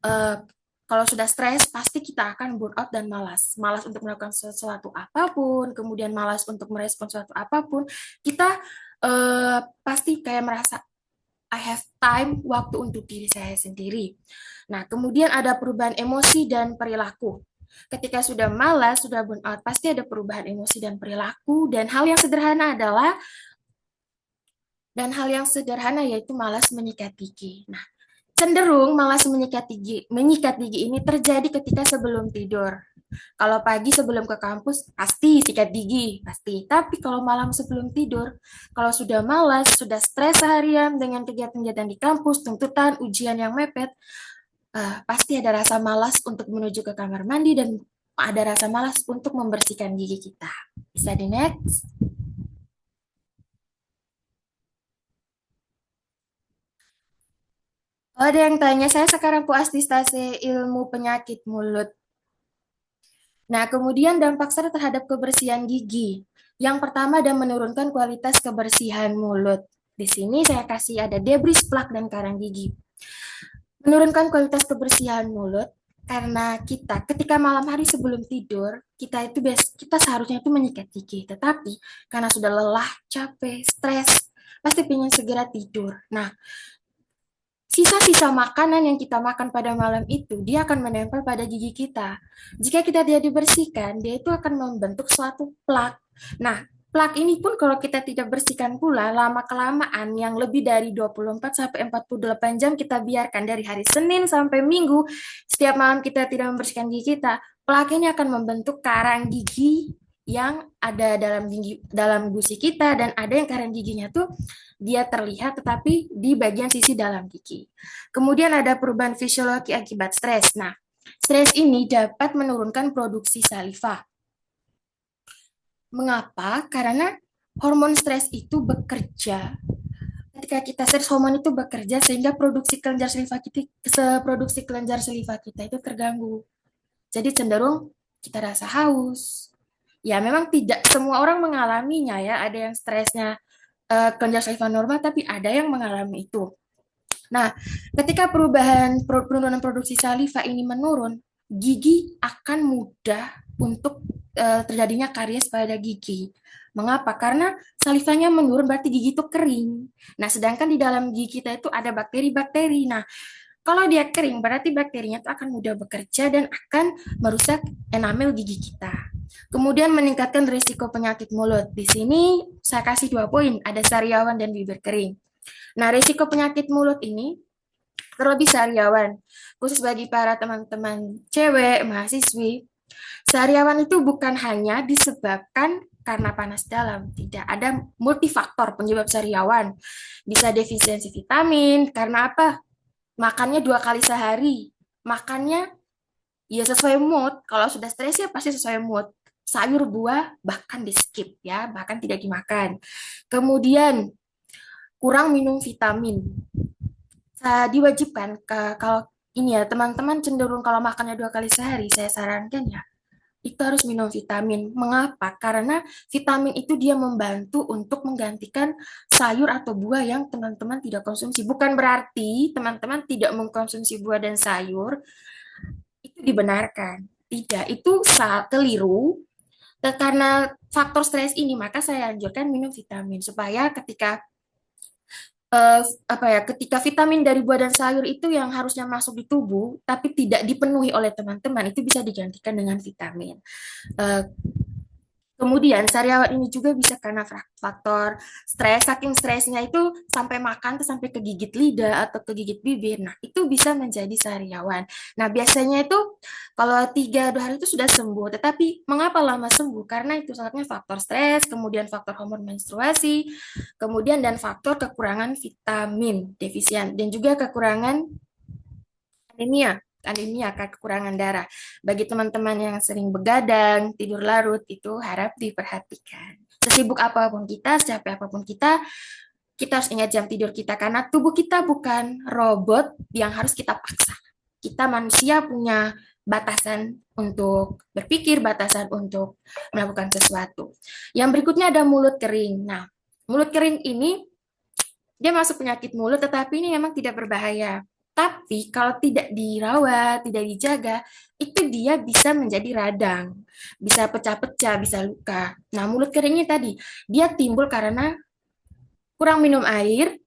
eh, kalau sudah stres, pasti kita akan burnout dan malas. Malas untuk melakukan sesuatu apapun, kemudian malas untuk merespon sesuatu apapun. Kita pasti kayak merasa, I have time, waktu untuk diri saya sendiri. Nah, kemudian ada perubahan emosi dan perilaku. Ketika sudah malas, sudah burnout, pasti ada perubahan emosi dan perilaku. Dan hal yang sederhana yaitu malas menyikat gigi. Nah, cenderung malas menyikat gigi ini terjadi ketika sebelum tidur. Kalau pagi sebelum ke kampus, pasti sikat gigi, pasti. Tapi kalau malam sebelum tidur, kalau sudah malas, sudah stres seharian dengan kegiatan-kegiatan di kampus, tuntutan, ujian yang mepet, pasti ada rasa malas untuk menuju ke kamar mandi dan ada rasa malas untuk membersihkan gigi kita. Bisa di next. Oh, ada yang tanya, saya sekarang puas di stase ilmu penyakit mulut. Nah, kemudian dampak stres terhadap kebersihan gigi. Yang pertama ada menurunkan kualitas kebersihan mulut. Di sini saya kasih ada debris, plak, dan karang gigi. Menurunkan kualitas kebersihan mulut karena kita ketika malam hari sebelum tidur, kita seharusnya itu menyikat gigi. Tetapi karena sudah lelah, capek, stres, pasti ingin segera tidur. Nah, sisa-sisa makanan yang kita makan pada malam itu, dia akan menempel pada gigi kita. Jika kita tidak dibersihkan, dia itu akan membentuk suatu plak. Nah, plak ini pun kalau kita tidak bersihkan pula, lama-kelamaan yang lebih dari 24 sampai 48 jam kita biarkan dari hari Senin sampai Minggu, setiap malam kita tidak membersihkan gigi kita, plak ini akan membentuk karang gigi yang ada dalam gusi kita, dan ada yang karang giginya tuh dia terlihat tetapi di bagian sisi dalam gigi. Kemudian ada perubahan fisiologi akibat stres. Nah, stres ini dapat menurunkan produksi saliva. Mengapa? Karena hormon stres itu bekerja. Ketika kita stres, hormon itu bekerja sehingga produksi kelenjar saliva kita itu terganggu. Jadi cenderung kita rasa haus. Ya, memang tidak semua orang mengalaminya ya. Ada yang stresnya kelenjar saliva normal, tapi ada yang mengalami itu. Nah, ketika penurunan produksi saliva ini menurun, gigi akan mudah untuk terjadinya karies pada gigi. Mengapa? Karena salivanya menurun berarti gigi itu kering. Nah, sedangkan di dalam gigi kita itu ada bakteri-bakteri. Nah, kalau dia kering berarti bakterinya itu akan mudah bekerja dan akan merusak enamel gigi kita. Kemudian meningkatkan risiko penyakit mulut. Di sini saya kasih 2 poin, ada sariawan dan bibir kering. Nah, risiko penyakit mulut ini terlebih sariawan, khusus bagi para teman-teman cewek, mahasiswi. Sariawan itu bukan hanya disebabkan karena panas dalam. Tidak ada multifaktor penyebab sariawan. Bisa defisiensi vitamin, karena apa? Makannya 2 kali sehari. Makannya ya sesuai mood. Kalau sudah stres ya pasti sesuai mood. Sayur, buah, bahkan di skip ya, bahkan tidak dimakan. Kemudian kurang minum vitamin. Diwajibkan kalau ini ya teman-teman cenderung kalau makannya 2 kali sehari, saya sarankan ya itu harus minum vitamin. Mengapa? Karena vitamin itu dia membantu untuk menggantikan sayur atau buah yang teman-teman tidak konsumsi. Bukan berarti teman-teman tidak mengkonsumsi buah dan sayur itu dibenarkan. Tidak, itu keliru. Karena faktor stres ini, maka saya anjurkan minum vitamin supaya eh, ketika vitamin dari buah dan sayur itu yang harusnya masuk di tubuh tapi tidak dipenuhi oleh teman-teman itu bisa digantikan dengan vitamin. Eh, Kemudian sariawan ini juga bisa karena faktor stres, saking stresnya itu sampai makan tuh sampai kegigit lidah atau kegigit bibir. Nah, itu bisa menjadi sariawan. Nah, biasanya itu kalau 3 2 hari itu sudah sembuh. Tetapi mengapa lama sembuh? Karena itu salah satunya faktor stres, kemudian faktor hormon menstruasi, kemudian dan faktor kekurangan vitamin defisien dan juga kekurangan anemia, kekurangan darah. Bagi teman-teman yang sering begadang, tidur larut, itu harap diperhatikan. Sesibuk apapun kita, secapek apapun kita harus ingat jam tidur kita, karena tubuh kita bukan robot yang harus kita paksa. Kita manusia punya batasan untuk berpikir, batasan untuk melakukan sesuatu. Yang berikutnya ada mulut kering. Nah, mulut kering ini dia masuk penyakit mulut, tetapi ini memang tidak berbahaya. Tapi kalau tidak dirawat, tidak dijaga, itu dia bisa menjadi radang, bisa pecah-pecah, bisa luka. Nah, mulut keringnya tadi, dia timbul karena kurang minum air,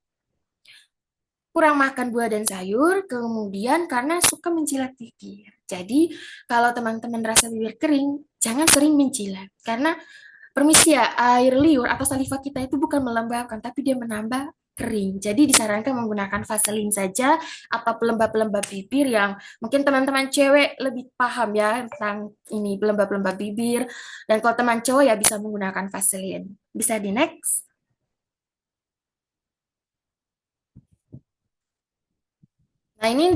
kurang makan buah dan sayur, kemudian karena suka menjilat bibir. Jadi, kalau teman-teman rasa bibir kering, jangan sering menjilat. Karena permisi ya, air liur atau saliva kita itu bukan melembabkan, tapi dia menambah kering. Jadi disarankan menggunakan vaselin saja atau pelembab-pelembab bibir yang mungkin teman-teman cewek lebih paham ya tentang ini pelembab-pelembab bibir. Dan kalau teman cowok ya bisa menggunakan vaselin. Bisa di next. Nah, ini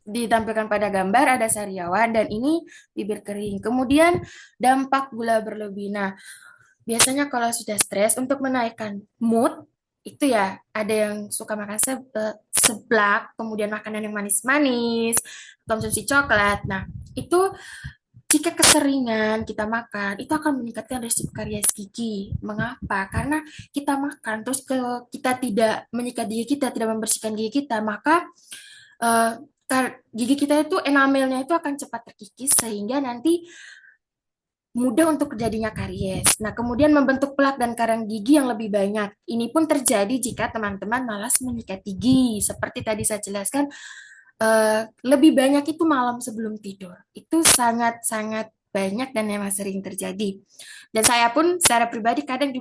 ditampilkan pada gambar ada sariawan dan ini bibir kering. Kemudian dampak gula berlebih. Nah, biasanya kalau sudah stres untuk menaikkan mood itu ya ada yang suka makan seblak, kemudian makanan yang manis-manis, konsumsi coklat. Nah, itu jika keseringan kita makan, itu akan meningkatkan risiko karies gigi. Mengapa? Karena kita makan, terus kita tidak menyikat gigi kita, tidak membersihkan gigi kita, maka eh, gigi kita itu enamelnya itu akan cepat terkikis sehingga nanti mudah untuk terjadinya karies. Nah, kemudian membentuk plak dan karang gigi yang lebih banyak. Ini pun terjadi jika teman-teman malas menyikat gigi. Seperti tadi saya jelaskan, lebih banyak itu malam sebelum tidur. Itu sangat-sangat banyak dan memang sering terjadi. Dan saya pun secara pribadi kadang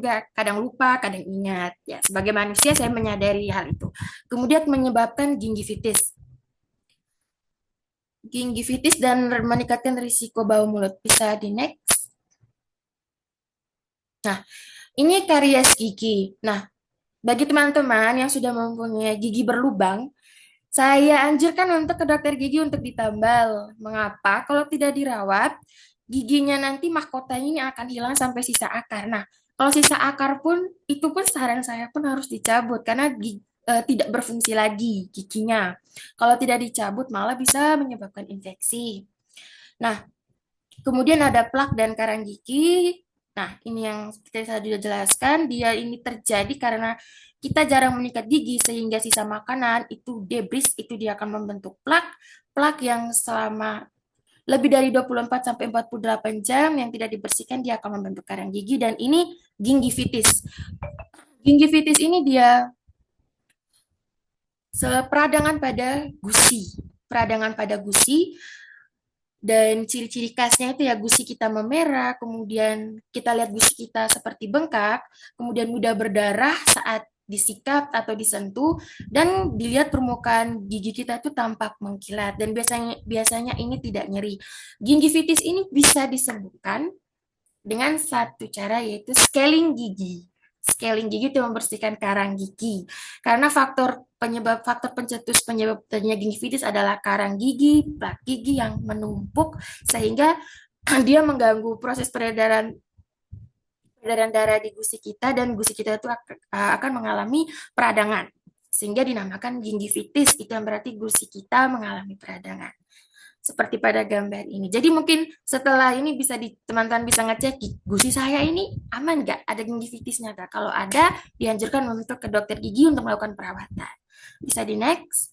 lupa, kadang ingat. Ya, sebagai manusia saya menyadari hal itu. Kemudian menyebabkan gingivitis. Gingivitis dan meningkatkan risiko bau mulut. Bisa di next. Nah, ini karies gigi. Nah, bagi teman-teman yang sudah mempunyai gigi berlubang, saya anjurkan untuk ke dokter gigi untuk ditambal. Mengapa? Kalau tidak dirawat, giginya nanti mahkotanya ini akan hilang sampai sisa akar. Nah, kalau sisa akar pun, itu pun saran saya pun harus dicabut karena tidak berfungsi lagi giginya. Kalau tidak dicabut malah bisa menyebabkan infeksi. Nah, kemudian ada plak dan karang gigi. Nah, ini yang kita sudah jelaskan, dia ini terjadi karena kita jarang menyikat gigi sehingga sisa makanan itu debris itu dia akan membentuk plak, plak yang selama lebih dari 24 sampai 48 jam yang tidak dibersihkan dia akan membentuk karang gigi dan ini gingivitis. Gingivitis ini dia peradangan pada gusi. Peradangan pada gusi dan ciri-ciri khasnya itu ya gusi kita memerah, kemudian kita lihat gusi kita seperti bengkak, kemudian mudah berdarah saat disikap atau disentuh, dan dilihat permukaan gigi kita itu tampak mengkilat dan biasanya biasanya ini tidak nyeri. Gingivitis ini bisa disembuhkan dengan satu cara yaitu scaling gigi. Scaling gigi itu membersihkan karang gigi. Karena faktor pencetus penyebab terjadinya gingivitis adalah karang gigi, plak gigi yang menumpuk sehingga dia mengganggu proses peredaran darah di gusi kita dan gusi kita itu akan mengalami peradangan sehingga dinamakan gingivitis. Itu yang berarti gusi kita mengalami peradangan seperti pada gambar ini. Jadi mungkin setelah ini teman-teman bisa ngecek gusi saya ini aman nggak, ada gingivitisnya nggak? Kalau ada, dianjurkan untuk ke dokter gigi untuk melakukan perawatan. Bisa di next.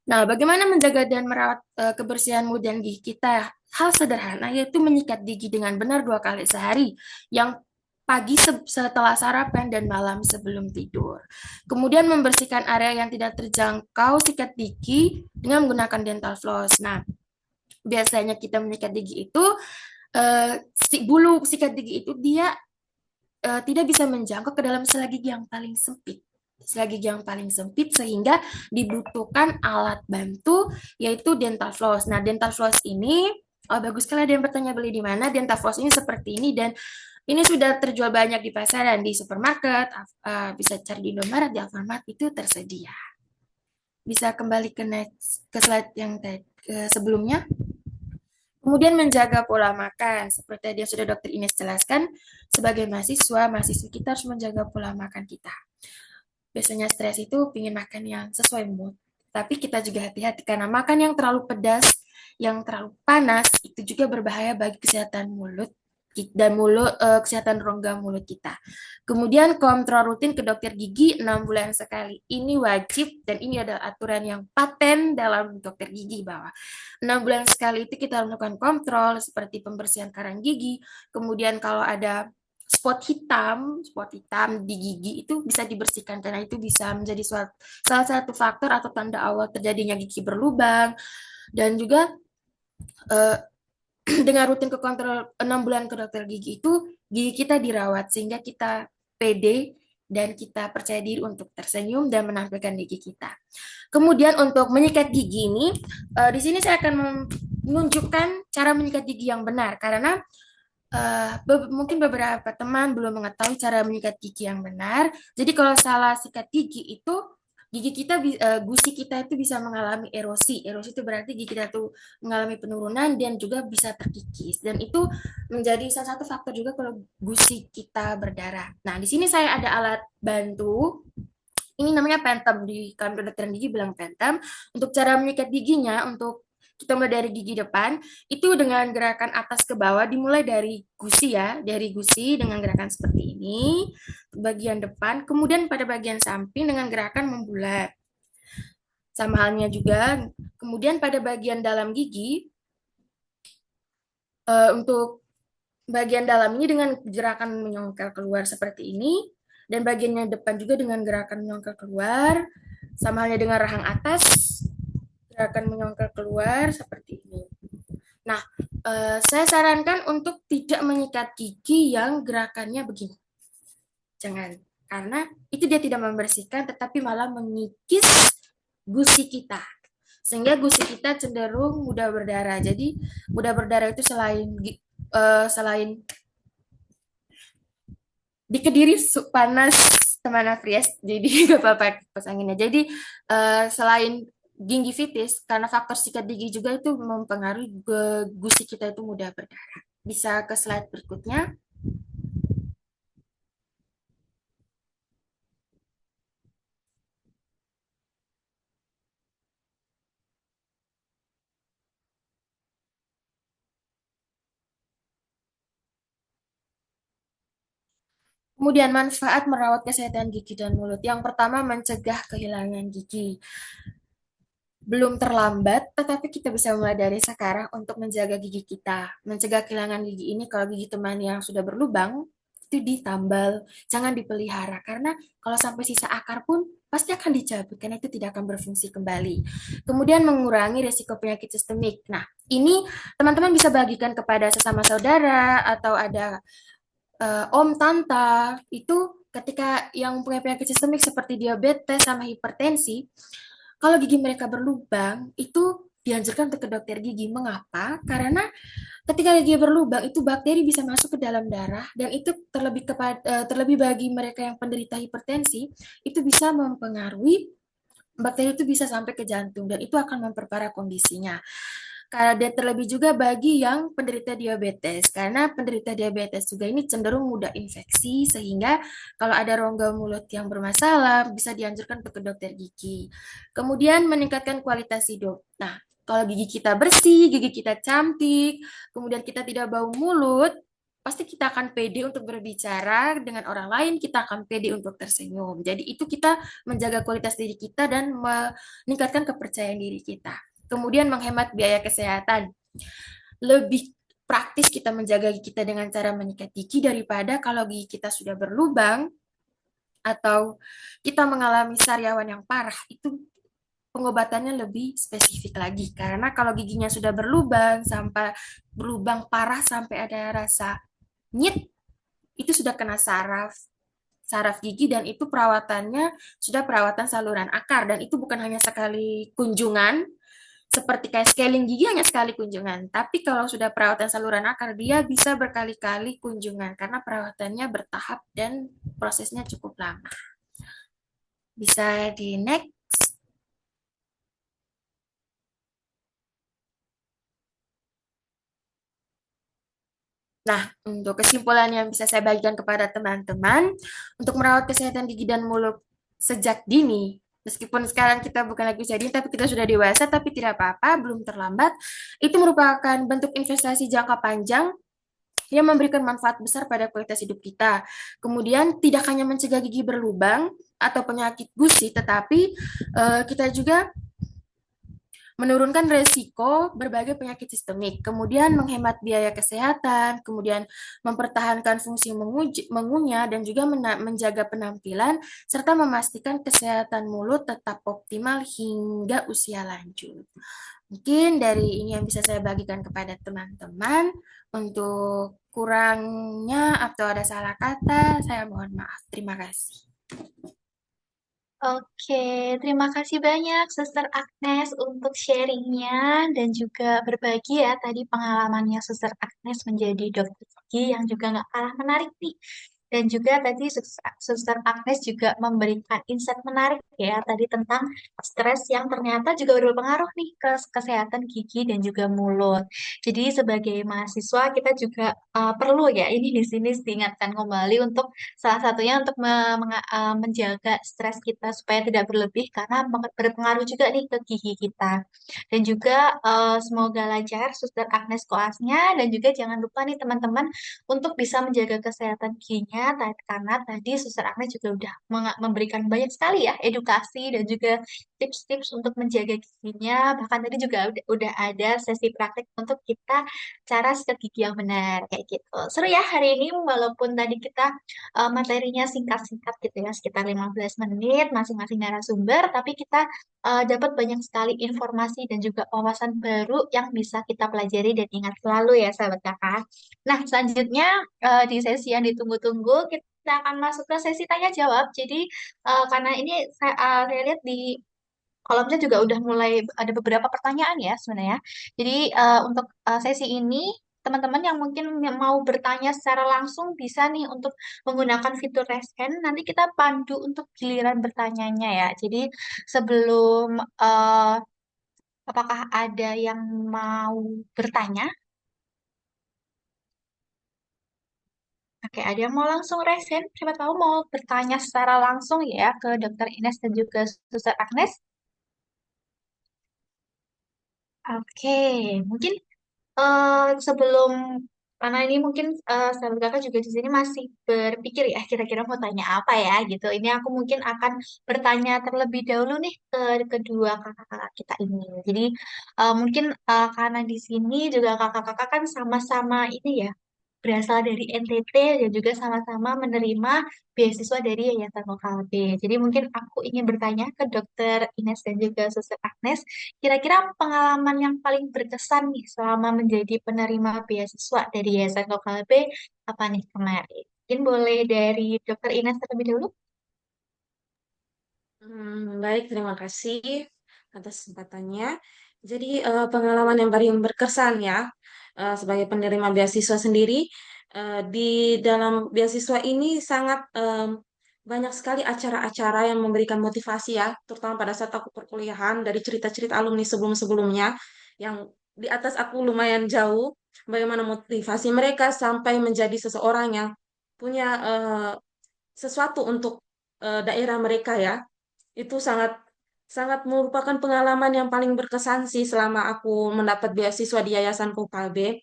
Nah, bagaimana menjaga dan merawat kebersihan mulut dan gigi kita? Hal sederhana yaitu menyikat gigi dengan benar 2 kali sehari, yang pagi setelah sarapan dan malam sebelum tidur. Kemudian membersihkan area yang tidak terjangkau sikat gigi dengan menggunakan dental floss. Nah, biasanya kita menyikat gigi itu bulu sikat gigi itu dia tidak bisa menjangkau ke dalam sela gigi yang paling sempit. Sela gigi yang paling sempit sehingga dibutuhkan alat bantu yaitu dental floss. Nah, dental floss ini bagus sekali ada yang bertanya beli di mana. Dental floss ini seperti ini dan ini sudah terjual banyak di pasaran, di supermarket, bisa cari di Indomaret, di Alfamart itu tersedia. Bisa kembali ke next ke slide yang sebelumnya. Kemudian menjaga pola makan. Seperti tadi yang sudah Dokter Ines jelaskan, sebagai mahasiswa kita harus menjaga pola makan kita. Biasanya stres itu ingin makan yang sesuai mood. Tapi kita juga hati-hati karena makan yang terlalu pedas, yang terlalu panas, itu juga berbahaya bagi kesehatan mulut dan kesehatan rongga mulut kita. Kemudian kontrol rutin ke dokter gigi 6 bulan sekali. Ini wajib dan ini adalah aturan yang paten dalam dokter gigi bahwa 6 bulan sekali itu kita melakukan kontrol seperti pembersihan karang gigi. Kemudian kalau ada spot hitam di gigi itu bisa dibersihkan karena itu bisa menjadi salah satu faktor atau tanda awal terjadinya gigi berlubang. Dan juga dengan rutin ke kontrol 6 bulan ke dokter gigi itu gigi kita dirawat sehingga kita pede dan kita percaya diri untuk tersenyum dan menampilkan gigi kita. Kemudian untuk menyikat gigi ini, di sini saya akan menunjukkan cara menyikat gigi yang benar karena mungkin beberapa teman belum mengetahui cara menyikat gigi yang benar. Jadi kalau salah sikat gigi itu gigi kita gusi kita itu bisa mengalami erosi. Erosi itu berarti gigi kita itu mengalami penurunan dan juga bisa terkikis. Dan itu menjadi salah satu faktor juga kalau gusi kita berdarah. Nah, di sini saya ada alat bantu. Ini namanya Pentam, di kantor kedokteran gigi bilang Pentam. Untuk cara menyikat giginya, untuk kita mulai dari gigi depan, itu dengan gerakan atas ke bawah, dimulai dari gusi ya, dari gusi dengan gerakan seperti ini, bagian depan, kemudian pada bagian samping dengan gerakan membulat. Sama halnya juga, kemudian pada bagian dalam gigi, untuk bagian dalam ini dengan gerakan menyongkel keluar seperti ini, dan bagian depan juga dengan gerakan menyongkel keluar, sama halnya dengan rahang atas, gerakan menyongkel keluar seperti ini. Nah, saya sarankan untuk tidak menyikat gigi yang gerakannya begini. Jangan, karena itu dia tidak membersihkan, tetapi malah mengikis gusi kita. Sehingga gusi kita cenderung mudah berdarah. Jadi, mudah berdarah itu selain di Kediri panas teman Afries, jadi gak apa-apa kipas anginnya. Jadi, selain gingivitis, karena faktor sikat gigi juga itu mempengaruhi gusi kita itu mudah berdarah. Bisa ke slide berikutnya. Kemudian manfaat merawat kesehatan gigi dan mulut. Yang pertama, mencegah kehilangan gigi. Belum terlambat, tetapi kita bisa mulai dari sekarang untuk menjaga gigi kita. Mencegah kehilangan gigi ini kalau gigi teman yang sudah berlubang, itu ditambal, jangan dipelihara. Karena kalau sampai sisa akar pun, pasti akan dicabut, karena itu tidak akan berfungsi kembali. Kemudian mengurangi resiko penyakit sistemik. Nah, ini teman-teman bisa bagikan kepada sesama saudara, atau ada om, tante, itu ketika yang punya penyakit sistemik seperti diabetes sama hipertensi, kalau gigi mereka berlubang, itu dianjurkan untuk ke dokter gigi. Mengapa? Karena ketika gigi berlubang itu bakteri bisa masuk ke dalam darah dan itu terlebih bagi mereka yang penderita hipertensi itu bisa mempengaruhi bakteri itu bisa sampai ke jantung dan itu akan memperparah kondisinya. Dan terlebih juga bagi yang penderita diabetes, karena penderita diabetes juga ini cenderung mudah infeksi, sehingga kalau ada rongga mulut yang bermasalah, bisa dianjurkan untuk ke dokter gigi. Kemudian meningkatkan kualitas hidup. Nah, kalau gigi kita bersih, gigi kita cantik, kemudian kita tidak bau mulut, pasti kita akan pede untuk berbicara dengan orang lain, kita akan pede untuk tersenyum. Jadi itu kita menjaga kualitas diri kita dan meningkatkan kepercayaan diri kita. Kemudian menghemat biaya kesehatan. Lebih praktis kita menjaga gigi kita dengan cara menyikat gigi daripada kalau gigi kita sudah berlubang atau kita mengalami sariawan yang parah, itu pengobatannya lebih spesifik lagi. Karena kalau giginya sudah berlubang parah sampai ada rasa nyit, itu sudah kena saraf gigi dan itu perawatannya sudah perawatan saluran akar dan itu bukan hanya sekali kunjungan seperti kayak scaling gigi hanya sekali kunjungan, tapi kalau sudah perawatan saluran akar dia bisa berkali-kali kunjungan karena perawatannya bertahap dan prosesnya cukup lama. Bisa di next. Nah, untuk kesimpulan yang bisa saya bagikan kepada teman-teman, untuk merawat kesehatan gigi dan mulut sejak dini, meskipun sekarang kita bukan lagi usia dini, tapi kita sudah dewasa, tapi tidak apa-apa, belum terlambat, itu merupakan bentuk investasi jangka panjang yang memberikan manfaat besar pada kualitas hidup kita. Kemudian tidak hanya mencegah gigi berlubang atau penyakit gusi, tetapi kita juga menurunkan resiko berbagai penyakit sistemik, kemudian menghemat biaya kesehatan, kemudian mempertahankan fungsi mengunyah dan juga menjaga penampilan serta memastikan kesehatan mulut tetap optimal hingga usia lanjut. Mungkin dari ini yang bisa saya bagikan kepada teman-teman. Untuk kurangnya atau ada salah kata, saya mohon maaf. Terima kasih. Oke, terima kasih banyak Suster Agnes untuk sharingnya dan juga berbagi ya tadi pengalamannya Suster Agnes menjadi dokter gigi yang juga nggak kalah menarik nih. Dan juga tadi Suster Agnes juga memberikan insight menarik ya tadi tentang stres yang ternyata juga berpengaruh nih ke kesehatan gigi dan juga mulut. Jadi sebagai mahasiswa kita juga perlu ya ini di sini diingatkan kembali untuk salah satunya untuk menjaga stres kita supaya tidak berlebih karena berpengaruh juga nih ke gigi kita. Dan juga semoga lancar Suster Agnes koasnya dan juga jangan lupa nih teman-teman untuk bisa menjaga kesehatan giginya karena tadi Suster Agnes juga udah memberikan banyak sekali ya edukasi dan juga tips-tips untuk menjaga giginya. Bahkan tadi juga udah ada sesi praktik untuk kita cara sikat gigi yang benar kayak gitu. Seru ya hari ini walaupun tadi kita materinya singkat-singkat gitu ya, sekitar 15 menit masing-masing narasumber, tapi kita dapat banyak sekali informasi dan juga wawasan baru yang bisa kita pelajari dan ingat selalu ya sahabat kakak. Nah, selanjutnya di sesi yang ditunggu-tunggu, kita akan masuk ke sesi tanya jawab. Jadi, karena ini saya lihat di kolomnya juga udah mulai ada beberapa pertanyaan ya sebenarnya. Jadi untuk sesi ini teman-teman yang mungkin mau bertanya secara langsung bisa nih untuk menggunakan fitur raise hand. Nanti kita pandu untuk giliran bertanyanya ya. Jadi sebelum apakah ada yang mau bertanya? Oke, ada yang mau langsung raise hand? Siapa tahu mau bertanya secara langsung ya ke Dokter Ines dan juga Suster Agnes. Oke, mungkin sebelum karena ini mungkin sahabat kakak juga di sini masih berpikir ya kira-kira mau tanya apa ya gitu. Ini aku mungkin akan bertanya terlebih dahulu nih ke kedua kakak-kakak kita ini. Jadi mungkin karena di sini juga kakak-kakak kan sama-sama ini ya berasal dari NTT dan juga sama-sama menerima beasiswa dari Yayasan Lokal B. Jadi mungkin aku ingin bertanya ke Dokter Ines dan juga Suster Agnes, kira-kira pengalaman yang paling berkesan nih selama menjadi penerima beasiswa dari Yayasan Lokal B apa nih kemarin? Mungkin boleh dari Dokter Ines terlebih dahulu. Baik, terima kasih atas kesempatannya. Jadi pengalaman yang paling berkesan ya sebagai penerima beasiswa sendiri di dalam beasiswa ini sangat banyak sekali acara-acara yang memberikan motivasi ya, terutama pada saat aku perkuliahan dari cerita-cerita alumni sebelum-sebelumnya yang di atas aku lumayan jauh, bagaimana motivasi mereka sampai menjadi seseorang yang punya sesuatu untuk daerah mereka ya. Itu sangat sangat merupakan pengalaman yang paling berkesan sih selama aku mendapat beasiswa di Yayasan KUKB.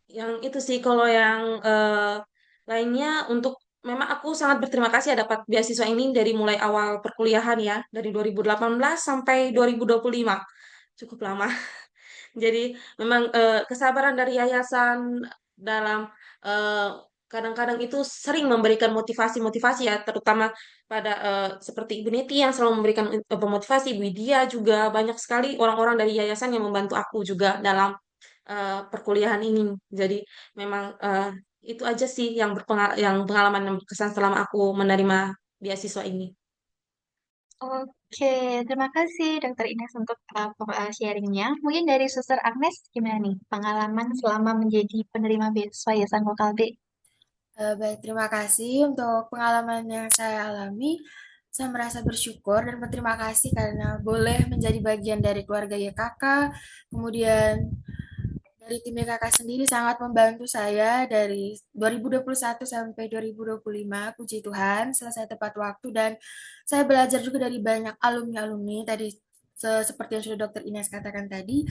Yang itu sih kalau yang lainnya untuk memang aku sangat berterima kasih ya dapat beasiswa ini dari mulai awal perkuliahan ya, dari 2018 sampai 2025. Cukup lama. Jadi memang kesabaran dari yayasan dalam eh, kadang-kadang itu sering memberikan motivasi-motivasi ya, terutama pada seperti Ibu Neti yang selalu memberikan motivasi, Ibu Widya juga banyak sekali orang-orang dari yayasan yang membantu aku juga dalam perkuliahan ini. Jadi memang itu aja sih yang pengalaman yang berkesan selama aku menerima beasiswa ini. Oke, terima kasih Dokter Ines untuk sharingnya. Mungkin dari Suster Agnes gimana nih pengalaman selama menjadi penerima beasiswa Yayasan Vokal B? Baik, terima kasih untuk pengalaman yang saya alami. Saya merasa bersyukur dan berterima kasih karena boleh menjadi bagian dari keluarga YKK. Kemudian dari tim YKK sendiri sangat membantu saya dari 2021 sampai 2025, puji Tuhan, selesai tepat waktu dan saya belajar juga dari banyak alumni-alumni tadi seperti yang sudah Dokter Ines katakan tadi,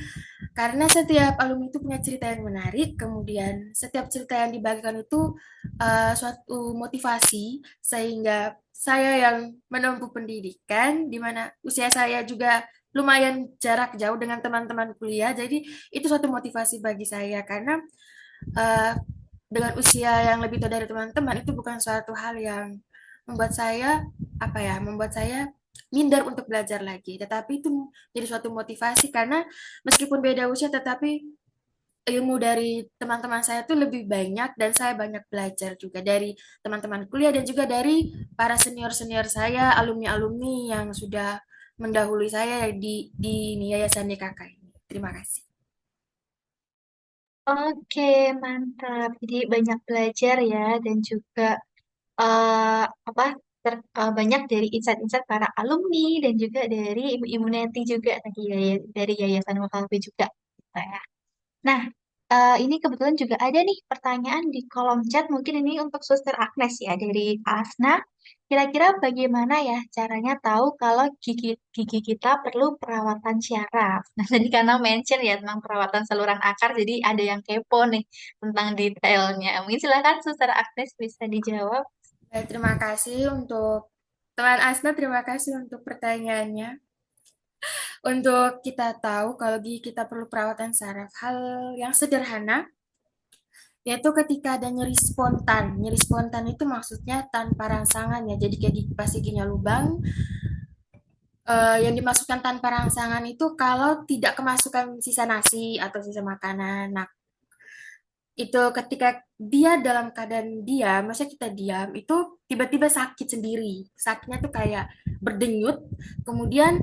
karena setiap alumni itu punya cerita yang menarik, kemudian setiap cerita yang dibagikan itu suatu motivasi sehingga saya yang menempuh pendidikan di mana usia saya juga lumayan jarak jauh dengan teman-teman kuliah. Jadi itu suatu motivasi bagi saya karena eh, dengan usia yang lebih tua dari teman-teman itu bukan suatu hal yang membuat saya membuat saya minder untuk belajar lagi. Tetapi itu jadi suatu motivasi karena meskipun beda usia tetapi ilmu dari teman-teman saya tuh lebih banyak dan saya banyak belajar juga dari teman-teman kuliah dan juga dari para senior-senior saya, alumni-alumni yang sudah mendahului saya di Yayasan DKK ini. Terima kasih. Oke, mantap. Jadi banyak belajar ya dan juga eh apa banyak dari insight-insight para alumni dan juga dari ibu-ibu Neti juga tadi ya, dari Yayasan Vokal B juga. Gitu ya. Nah, ini kebetulan juga ada nih pertanyaan di kolom chat. Mungkin ini untuk Suster Agnes ya dari Kak Asna. Kira-kira bagaimana ya caranya tahu kalau gigi gigi kita perlu perawatan syaraf? Nah, tadi karena mention ya tentang perawatan saluran akar, jadi ada yang kepo nih tentang detailnya. Mungkin silakan Suster Agnes bisa dijawab. Baik, terima kasih untuk teman Asna, terima kasih untuk pertanyaannya. Untuk kita tahu kalau gigi kita perlu perawatan saraf, hal yang sederhana yaitu ketika ada nyeri spontan. Nyeri spontan itu maksudnya tanpa rangsangan ya. Jadi kayak di pas giginya lubang, yang dimasukkan tanpa rangsangan itu kalau tidak kemasukan sisa nasi atau sisa makanan. Nah, itu ketika dia dalam keadaan diam, maksudnya kita diam, itu tiba-tiba sakit sendiri. Sakitnya tuh kayak berdenyut, kemudian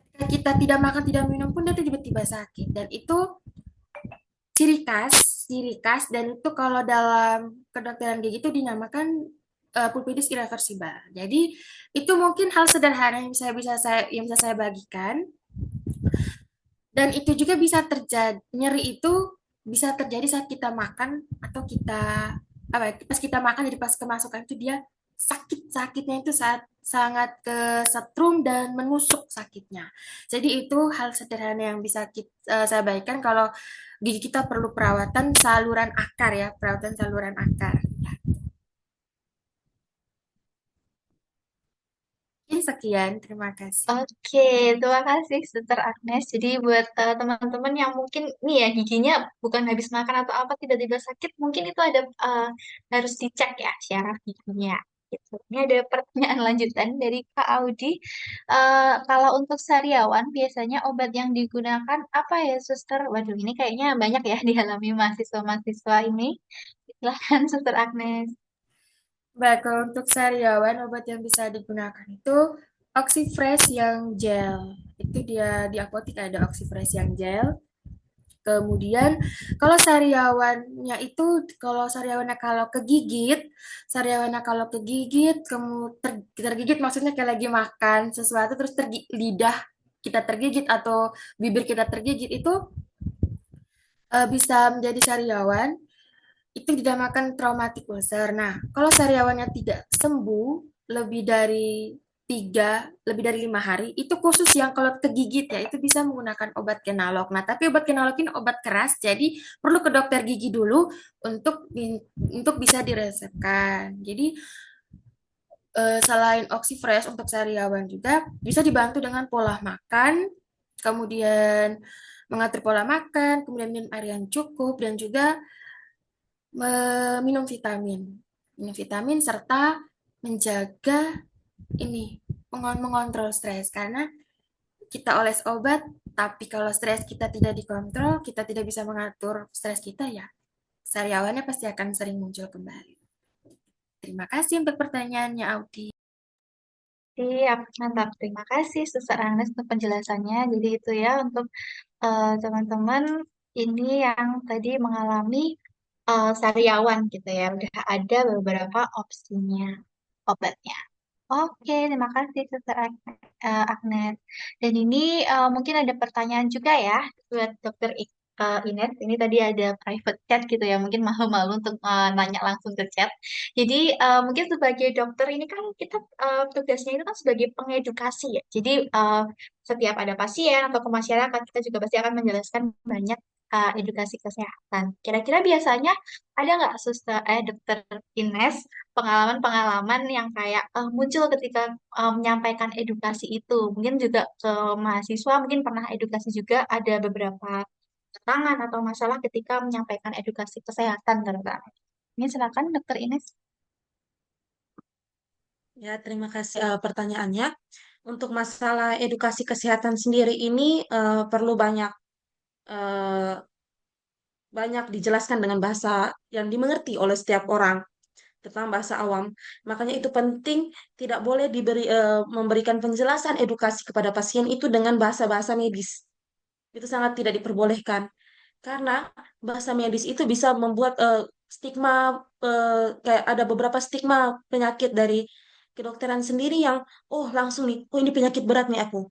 ketika kita tidak makan, tidak minum pun dia tuh tiba-tiba sakit. Dan itu ciri khas dan itu kalau dalam kedokteran gigi itu dinamakan pulpidus irreversibel. Jadi itu mungkin hal sederhana yang bisa saya bagikan dan itu juga bisa terjadi nyeri itu bisa terjadi saat kita makan atau kita pas kita makan jadi pas kemasukan itu dia sakitnya itu saat sangat kesetrum dan menusuk sakitnya. Jadi itu hal sederhana yang bisa saya bagikan kalau gigi kita perlu perawatan saluran akar ya, perawatan saluran akar. Mungkin sekian, terima kasih. Oke, terima kasih Suster Agnes. Jadi buat teman-teman yang mungkin nih ya giginya bukan habis makan atau apa tiba-tiba sakit, mungkin itu ada harus dicek ya syaraf giginya. Gitu. Ini ada pertanyaan lanjutan dari Kak Audi. Kalau untuk sariawan biasanya obat yang digunakan apa ya Suster? Waduh, ini kayaknya banyak ya dialami mahasiswa-mahasiswa ini. Silahkan Suster Agnes. Baik, kalau untuk sariawan obat yang bisa digunakan itu Oxyfresh yang gel. Itu dia di apotek ada Oxyfresh yang gel. Kemudian kalau sariawannya itu sariawannya kalau kegigit, kamu tergigit maksudnya kayak lagi makan sesuatu terus lidah kita tergigit atau bibir kita tergigit itu bisa menjadi sariawan itu dinamakan traumatic ulcer. Nah, kalau sariawannya tidak sembuh lebih dari 5 hari, itu khusus yang kalau kegigit ya, itu bisa menggunakan obat kenalog. Nah, tapi obat kenalog ini obat keras, jadi perlu ke dokter gigi dulu untuk bisa diresepkan. Jadi, selain Oxyfresh untuk sariawan juga bisa dibantu dengan pola makan, kemudian mengatur pola makan, kemudian minum air yang cukup, dan juga minum vitamin. Minum vitamin serta menjaga ini mengontrol stres karena kita oles obat tapi kalau stres kita tidak dikontrol, kita tidak bisa mengatur stres kita ya. Sariawannya pasti akan sering muncul kembali. Terima kasih untuk pertanyaannya, Audi. Siap, mantap. Terima kasih, Suster Agnes, untuk penjelasannya. Jadi itu ya untuk teman-teman ini yang tadi mengalami sariawan gitu ya. Udah ada beberapa opsinya obatnya. Oke, terima kasih Suster Agnes. Dan ini mungkin ada pertanyaan juga ya buat Dokter Ines. Ini tadi ada private chat gitu ya, mungkin malu-malu untuk nanya langsung ke chat. Jadi mungkin sebagai dokter ini kan kita tugasnya itu kan sebagai pengedukasi ya. Jadi setiap ada pasien atau ke masyarakat kita juga pasti akan menjelaskan banyak edukasi kesehatan. Kira-kira biasanya ada nggak Dokter Ines pengalaman-pengalaman yang kayak muncul ketika menyampaikan edukasi itu. Mungkin juga ke mahasiswa, mungkin pernah edukasi juga ada beberapa tantangan atau masalah ketika menyampaikan edukasi kesehatan terutama. Ini silakan Dokter Ines. Ya, terima kasih pertanyaannya. Untuk masalah edukasi kesehatan sendiri ini perlu eh, banyak dijelaskan dengan bahasa yang dimengerti oleh setiap orang, terutama bahasa awam. Makanya itu penting, tidak boleh memberikan penjelasan edukasi kepada pasien itu dengan bahasa-bahasa medis. Itu sangat tidak diperbolehkan. Karena bahasa medis itu bisa membuat stigma, kayak ada beberapa stigma penyakit dari kedokteran sendiri yang, oh langsung nih, oh ini penyakit berat nih aku.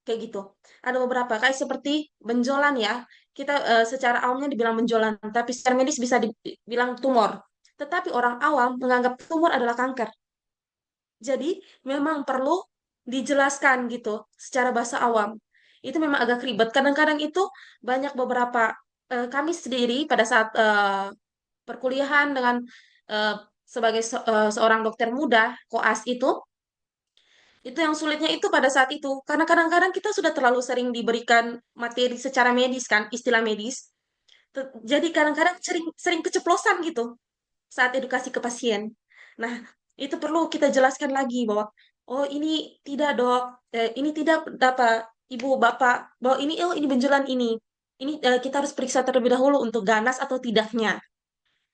Kayak gitu. Ada beberapa, kayak seperti benjolan ya. Kita secara awamnya dibilang benjolan, tapi secara medis bisa dibilang tumor. Tetapi orang awam menganggap tumor adalah kanker. Jadi memang perlu dijelaskan gitu secara bahasa awam. Itu memang agak ribet. Kadang-kadang itu banyak beberapa kami sendiri pada saat perkuliahan dengan eh, sebagai seorang dokter muda koas itu yang sulitnya itu pada saat itu karena kadang-kadang kita sudah terlalu sering diberikan materi secara medis kan istilah medis. Jadi kadang-kadang sering sering keceplosan gitu saat edukasi ke pasien. Nah, itu perlu kita jelaskan lagi bahwa oh ini tidak dok, ini tidak dapat ibu bapak bahwa ini oh ini benjolan ini. Ini kita harus periksa terlebih dahulu untuk ganas atau tidaknya.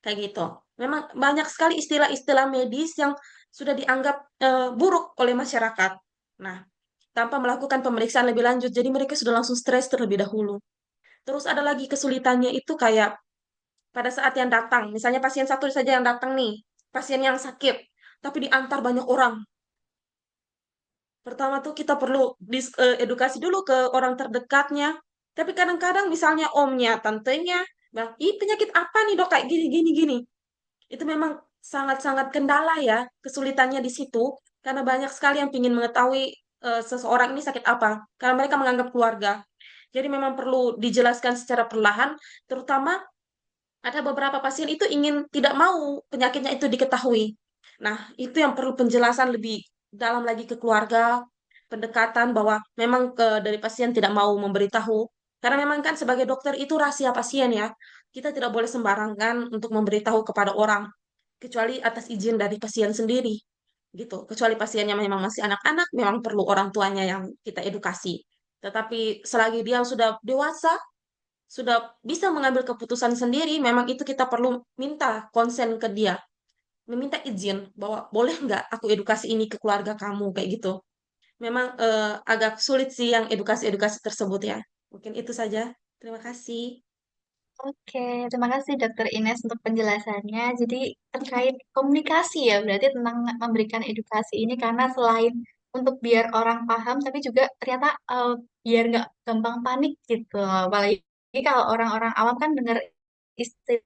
Kayak gitu. Memang banyak sekali istilah-istilah medis yang sudah dianggap buruk oleh masyarakat. Nah, tanpa melakukan pemeriksaan lebih lanjut, jadi mereka sudah langsung stres terlebih dahulu. Terus ada lagi kesulitannya itu kayak pada saat yang datang, misalnya pasien satu saja yang datang nih, pasien yang sakit, tapi diantar banyak orang. Pertama tuh kita perlu edukasi dulu ke orang terdekatnya. Tapi kadang-kadang misalnya omnya, tantenya, bilang, ih penyakit apa nih dok kayak gini, gini, gini. Itu memang sangat-sangat kendala ya, kesulitannya di situ. Karena banyak sekali yang ingin mengetahui seseorang ini sakit apa. Karena mereka menganggap keluarga. Jadi memang perlu dijelaskan secara perlahan, terutama ada beberapa pasien itu ingin tidak mau penyakitnya itu diketahui. Nah, itu yang perlu penjelasan lebih dalam lagi ke keluarga, pendekatan bahwa memang dari pasien tidak mau memberitahu. Karena memang kan sebagai dokter itu rahasia pasien ya. Kita tidak boleh sembarangan untuk memberitahu kepada orang, kecuali atas izin dari pasien sendiri. Gitu. Kecuali pasiennya memang masih anak-anak, memang perlu orang tuanya yang kita edukasi. Tetapi selagi dia sudah dewasa, sudah bisa mengambil keputusan sendiri, memang itu kita perlu minta konsen ke dia, meminta izin bahwa boleh nggak aku edukasi ini ke keluarga kamu kayak gitu. memang agak sulit sih yang edukasi-edukasi tersebut ya. Mungkin itu saja. Terima kasih. Oke, terima kasih Dokter Ines untuk penjelasannya. Jadi terkait komunikasi ya, berarti tentang memberikan edukasi ini karena selain untuk biar orang paham, tapi juga ternyata biar nggak gampang panik gitu. Apalagi kalau orang-orang awam kan dengar istilah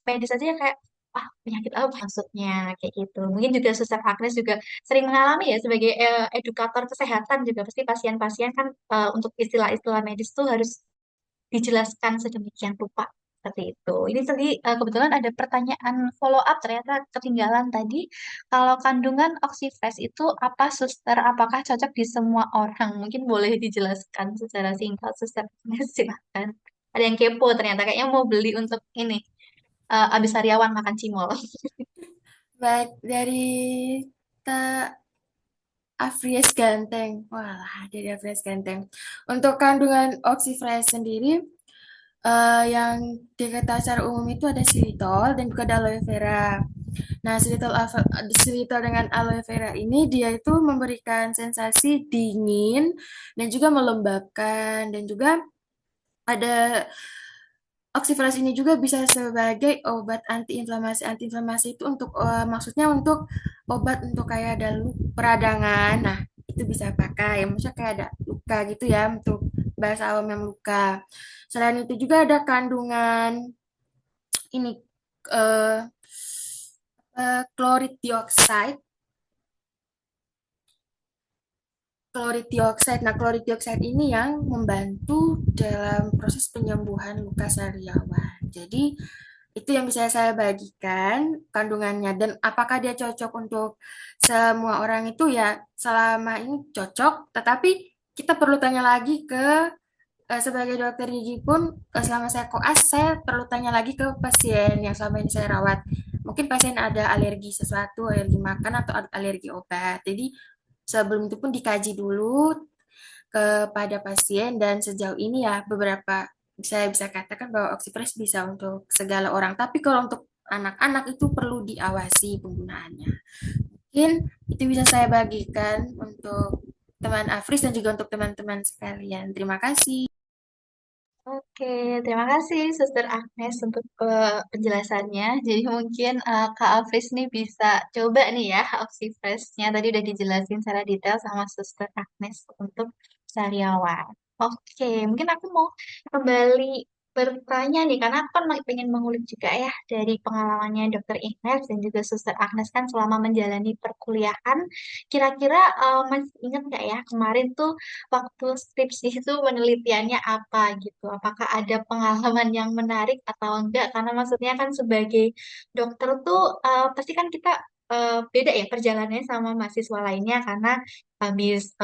medis aja ya kayak ah penyakit apa maksudnya kayak gitu. Mungkin juga Suster Agnes juga sering mengalami ya sebagai edukator kesehatan juga pasti pasien-pasien kan untuk istilah-istilah medis tuh harus dijelaskan sedemikian rupa seperti itu. Ini tadi kebetulan ada pertanyaan follow up ternyata ketinggalan tadi. Kalau kandungan oxyfresh itu apa, Suster? Apakah cocok di semua orang? Mungkin boleh dijelaskan secara singkat, Suster. Silahkan. Ada yang kepo ternyata kayaknya mau beli untuk ini abis sariawan makan cimol. Baik, dari Ta Afries Ganteng. Walah, dari Afries Ganteng. Untuk kandungan oxyfresh sendiri, yang diketahui secara umum itu ada xylitol dan juga ada aloe vera. Nah, xylitol dengan aloe vera ini dia itu memberikan sensasi dingin dan juga melembabkan dan juga ada oxyfresh ini juga bisa sebagai obat antiinflamasi. Antiinflamasi itu untuk maksudnya untuk obat untuk kayak ada peradangan. Nah, itu bisa pakai. Maksudnya kayak ada luka gitu ya untuk bahasa awam yang luka. Selain itu juga ada kandungan ini eh klorid dioksida. Klorid dioksida. Nah, klorid dioksida ini yang membantu dalam proses penyembuhan luka sariawan. Jadi, itu yang bisa saya bagikan kandungannya dan apakah dia cocok untuk semua orang itu ya selama ini cocok, tetapi kita perlu tanya lagi ke sebagai dokter gigi pun selama saya koas saya perlu tanya lagi ke pasien yang selama ini saya rawat. Mungkin pasien ada alergi sesuatu, alergi makan atau alergi obat. Jadi sebelum itu pun dikaji dulu kepada pasien dan sejauh ini ya beberapa saya bisa katakan bahwa oxyfresh bisa untuk segala orang. Tapi kalau untuk anak-anak itu perlu diawasi penggunaannya. Mungkin itu bisa saya bagikan untuk teman Afris dan juga untuk teman-teman sekalian. Terima kasih. Oke, terima kasih Suster Agnes untuk penjelasannya. Jadi mungkin Kak Afris nih bisa coba nih ya Oxyfresh-nya. Tadi udah dijelasin secara detail sama Suster Agnes untuk sariawan. Oke, mungkin aku mau kembali bertanya nih, karena aku kan pengen mengulik juga ya dari pengalamannya Dokter Ines dan juga Suster Agnes kan selama menjalani perkuliahan. Kira-kira masih ingat nggak ya kemarin tuh waktu skripsi itu penelitiannya apa gitu? Apakah ada pengalaman yang menarik atau enggak? Karena maksudnya kan sebagai dokter tuh pasti kan kita beda ya perjalanannya sama mahasiswa lainnya karena habis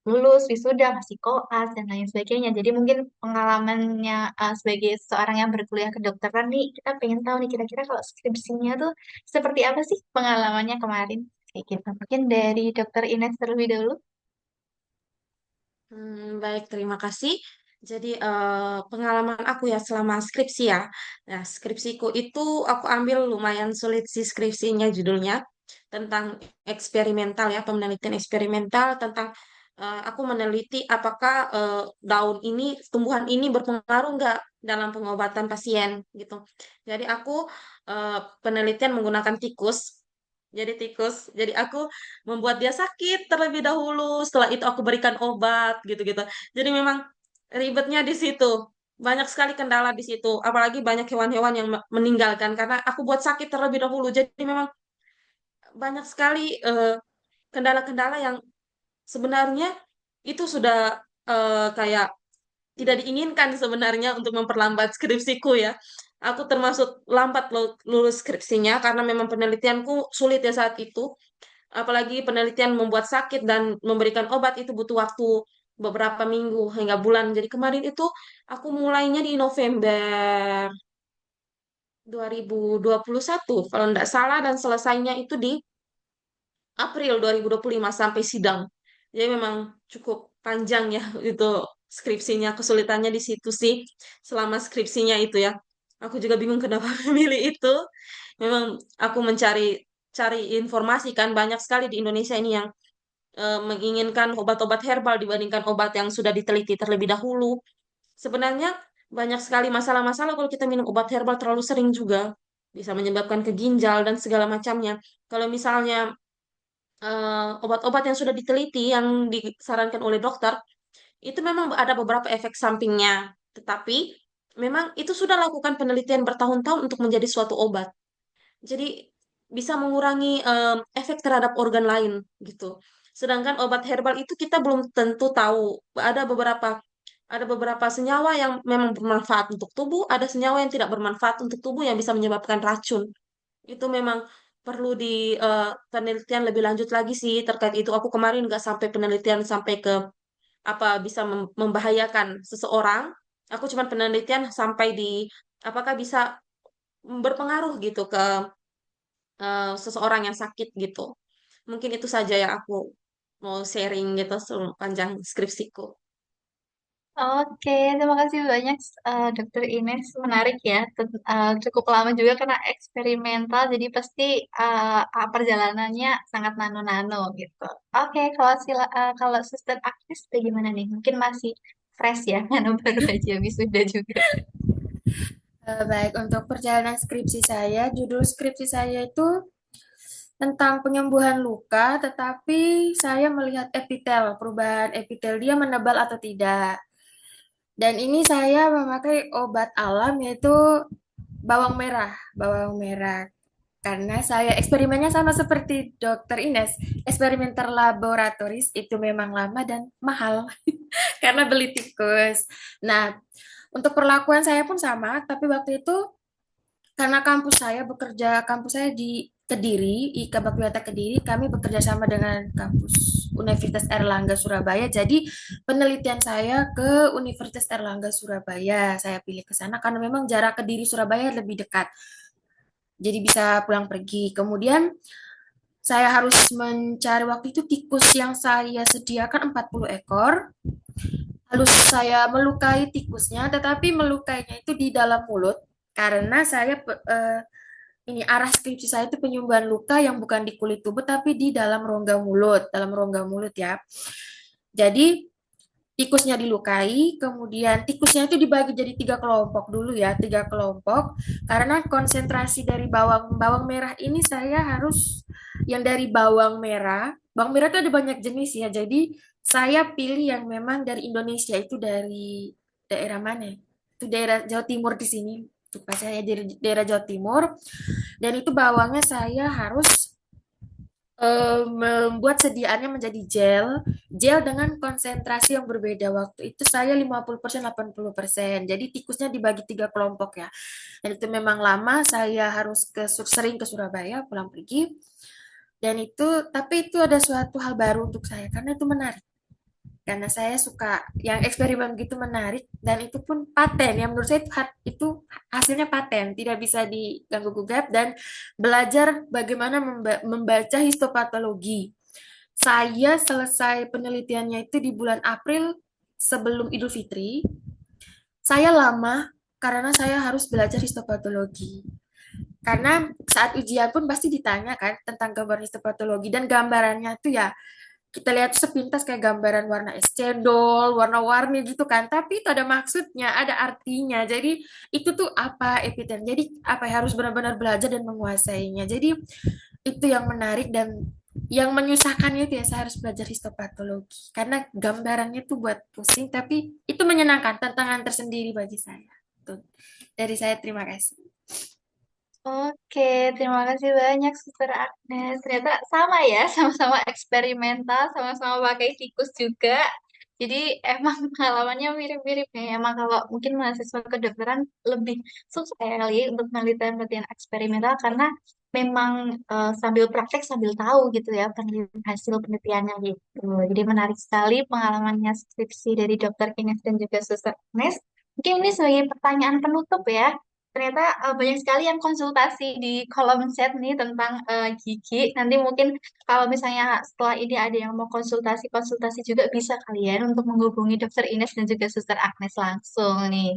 lulus wisuda masih koas dan lain sebagainya. Jadi mungkin pengalamannya sebagai seorang yang berkuliah kedokteran nih kita pengen tahu nih kira-kira kalau skripsinya tuh seperti apa sih pengalamannya kemarin? Kayak gitu. Mungkin dari Dokter Ines terlebih dahulu. Baik, terima kasih. Jadi pengalaman aku ya selama skripsi ya. Nah, skripsiku itu aku ambil lumayan sulit sih skripsinya judulnya tentang eksperimental ya, penelitian eksperimental tentang aku meneliti apakah daun ini, tumbuhan ini berpengaruh nggak dalam pengobatan pasien gitu. Jadi aku penelitian menggunakan tikus. Jadi tikus, jadi aku membuat dia sakit terlebih dahulu. Setelah itu aku berikan obat gitu-gitu. Jadi memang ribetnya di situ. Banyak sekali kendala di situ. Apalagi banyak hewan-hewan yang meninggalkan karena aku buat sakit terlebih dahulu. Jadi memang banyak sekali kendala-kendala yang sebenarnya itu sudah kayak tidak diinginkan sebenarnya untuk memperlambat skripsiku ya. Aku termasuk lambat lulus skripsinya karena memang penelitianku sulit ya saat itu. Apalagi penelitian membuat sakit dan memberikan obat itu butuh waktu beberapa minggu hingga bulan. Jadi kemarin itu aku mulainya di November 2021 kalau tidak salah dan selesainya itu di April 2025 sampai sidang. Jadi memang cukup panjang ya itu skripsinya. Kesulitannya di situ sih selama skripsinya itu ya. Aku juga bingung kenapa memilih itu. Memang aku mencari cari informasi kan banyak sekali di Indonesia ini yang menginginkan obat-obat herbal dibandingkan obat yang sudah diteliti terlebih dahulu. Sebenarnya banyak sekali masalah-masalah kalau kita minum obat herbal terlalu sering juga. Bisa menyebabkan ke ginjal dan segala macamnya. Kalau misalnya obat-obat yang sudah diteliti, yang disarankan oleh dokter, itu memang ada beberapa efek sampingnya. Tetapi memang itu sudah lakukan penelitian bertahun-tahun untuk menjadi suatu obat. Jadi bisa mengurangi efek terhadap organ lain gitu. Sedangkan obat herbal itu kita belum tentu tahu. Ada beberapa ada beberapa senyawa yang memang bermanfaat untuk tubuh, ada senyawa yang tidak bermanfaat untuk tubuh yang bisa menyebabkan racun. Itu memang perlu di penelitian lebih lanjut lagi sih terkait itu. Aku kemarin nggak sampai penelitian sampai ke apa bisa membahayakan seseorang. Aku cuma penelitian sampai di apakah bisa berpengaruh gitu ke seseorang yang sakit gitu. Mungkin itu saja yang aku mau sharing gitu sepanjang skripsiku. Oke, terima kasih banyak Dokter Ines. Menarik ya. Cukup lama juga kena eksperimental, jadi pasti perjalanannya sangat nano-nano gitu. Oke, kalau Suster Agnes bagaimana nih? Mungkin masih fresh ya, karena baru aja wisuda juga. Baik, untuk perjalanan skripsi saya, judul skripsi saya itu tentang penyembuhan luka, tetapi saya melihat epitel, perubahan epitel dia menebal atau tidak. Dan ini saya memakai obat alam yaitu bawang merah, bawang merah. Karena saya eksperimennya sama seperti Dokter Ines, eksperimen laboratoris itu memang lama dan mahal karena beli tikus. Nah, untuk perlakuan saya pun sama, tapi waktu itu karena kampus saya di Kediri, IKA Baktiwata Kediri, kami bekerja sama dengan kampus Universitas Erlangga Surabaya. Jadi penelitian saya ke Universitas Erlangga Surabaya. Saya pilih ke sana karena memang jarak Kediri Surabaya lebih dekat. Jadi bisa pulang pergi. Kemudian saya harus mencari waktu itu tikus yang saya sediakan 40 ekor. Lalu saya melukai tikusnya, tetapi melukainya itu di dalam mulut karena ini arah skripsi saya itu penyembuhan luka yang bukan di kulit tubuh tapi di dalam rongga mulut ya. Jadi tikusnya dilukai, kemudian tikusnya itu dibagi jadi 3 kelompok dulu ya, 3 kelompok. Karena konsentrasi dari bawang merah ini saya harus yang dari bawang merah itu ada banyak jenis ya. Jadi saya pilih yang memang dari Indonesia itu dari daerah mana? Itu daerah Jawa Timur di sini. Itu pas saya dari daerah Jawa Timur dan itu bawangnya saya harus membuat sediaannya menjadi gel dengan konsentrasi yang berbeda. Waktu itu saya 50% 80%. Jadi tikusnya dibagi 3 kelompok ya. Dan itu memang lama, saya harus sering ke Surabaya, pulang pergi. Dan itu, tapi itu ada suatu hal baru untuk saya, karena itu menarik. Karena saya suka yang eksperimen gitu menarik, dan itu pun paten. Yang menurut saya itu hasilnya paten, tidak bisa diganggu gugat, dan belajar bagaimana membaca histopatologi. Saya selesai penelitiannya itu di bulan April sebelum Idul Fitri. Saya lama karena saya harus belajar histopatologi. Karena saat ujian pun pasti ditanya kan tentang gambar histopatologi dan gambarannya itu ya kita lihat sepintas kayak gambaran warna es cendol, warna-warni gitu kan. Tapi itu ada maksudnya, ada artinya. Jadi itu tuh apa epiten. Jadi apa ya, harus benar-benar belajar dan menguasainya. Jadi itu yang menarik dan yang menyusahkannya itu ya saya harus belajar histopatologi karena gambarannya tuh buat pusing tapi itu menyenangkan tantangan tersendiri bagi saya. Tuh. Dari saya terima kasih. Oke, terima kasih banyak Suster Agnes. Ternyata sama ya, sama-sama eksperimental, sama-sama pakai tikus juga. Jadi emang pengalamannya mirip-mirip ya. Emang kalau mungkin mahasiswa kedokteran lebih susah ya kali untuk penelitian-penelitian eksperimental karena memang sambil praktek sambil tahu gitu ya hasil penelitiannya gitu. Jadi menarik sekali pengalamannya skripsi dari Dokter Ines dan juga Suster Agnes. Mungkin ini sebagai pertanyaan penutup ya. Ternyata banyak sekali yang konsultasi di kolom chat nih tentang gigi. Nanti mungkin kalau misalnya setelah ini ada yang mau konsultasi-konsultasi juga bisa kalian untuk menghubungi Dokter Ines dan juga Suster Agnes langsung nih.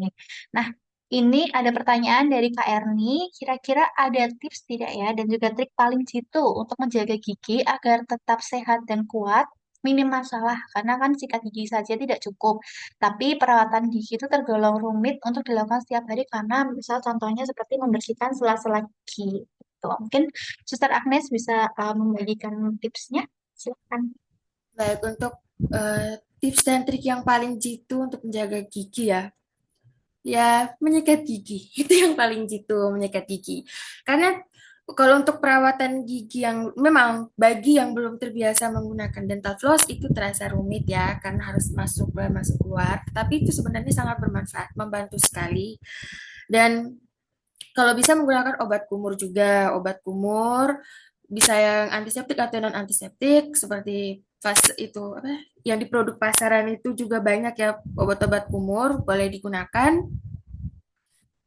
Nah, Ini ada pertanyaan dari Kak Erni, kira-kira ada tips tidak ya dan juga trik paling jitu untuk menjaga gigi agar tetap sehat dan kuat, minim masalah, karena kan sikat gigi saja tidak cukup, tapi perawatan gigi itu tergolong rumit untuk dilakukan setiap hari karena misal contohnya seperti membersihkan sela-sela gigi. Tuh, mungkin Suster Agnes bisa membagikan tipsnya, silakan. Baik, untuk tips dan trik yang paling jitu untuk menjaga gigi ya, ya menyikat gigi. Itu yang paling jitu, menyikat gigi. Karena kalau untuk perawatan gigi yang memang bagi yang belum terbiasa menggunakan dental floss itu terasa rumit ya, karena harus masuk keluar masuk keluar. Tapi itu sebenarnya sangat bermanfaat, membantu sekali. Dan kalau bisa menggunakan obat kumur juga, obat kumur bisa yang antiseptik atau non antiseptik seperti itu apa yang di produk pasaran itu juga banyak ya obat-obat kumur boleh digunakan.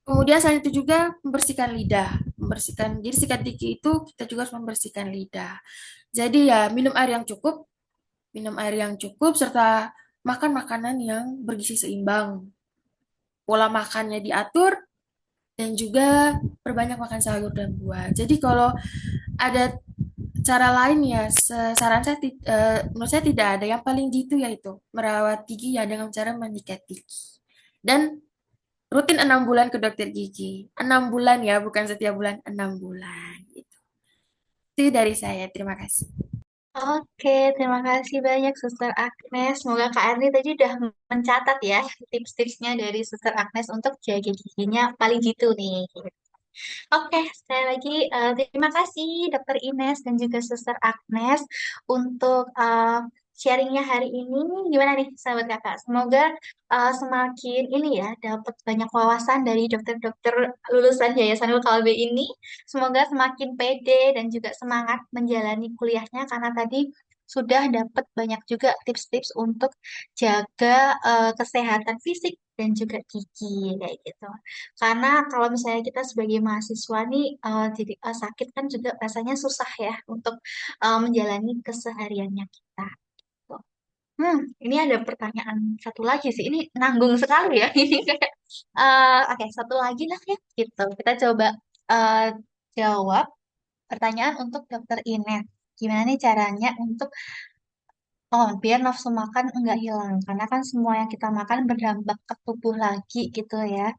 Kemudian selain itu juga membersihkan lidah, membersihkan. Jadi sikat gigi itu kita juga harus membersihkan lidah. Jadi ya minum air yang cukup serta makan makanan yang bergizi seimbang. Pola makannya diatur dan juga perbanyak makan sayur dan buah. Jadi kalau ada cara lain ya, saran saya menurut saya tidak ada. Yang paling jitu yaitu merawat gigi ya dengan cara menyikat gigi. Dan rutin 6 bulan ke dokter gigi. 6 bulan ya, bukan setiap bulan, 6 bulan. Gitu. Itu dari saya. Terima kasih. Oke, terima kasih banyak Suster Agnes. Semoga Kak Erni tadi udah mencatat ya tips-tipsnya dari Suster Agnes untuk jaga giginya paling gitu nih. Oke, sekali lagi terima kasih Dokter Ines dan juga Suster Agnes untuk sharingnya hari ini. Gimana nih sahabat kakak? Semoga semakin ini ya dapat banyak wawasan dari dokter-dokter lulusan Yayasan UKLB ini. Semoga semakin pede dan juga semangat menjalani kuliahnya karena tadi sudah dapat banyak juga tips-tips untuk jaga kesehatan fisik dan juga gigi kayak gitu. Karena kalau misalnya kita sebagai mahasiswa nih jadi sakit kan juga rasanya susah ya untuk menjalani kesehariannya kita. Tuh. Ini ada pertanyaan satu lagi sih. Ini nanggung sekali ya. Ini kayak oke, satu lagi lah ya gitu. Kita coba eh, jawab pertanyaan untuk Dokter Ines. Gimana nih caranya untuk biar nafsu makan enggak hilang karena kan semua yang kita makan berdampak ke tubuh lagi gitu ya.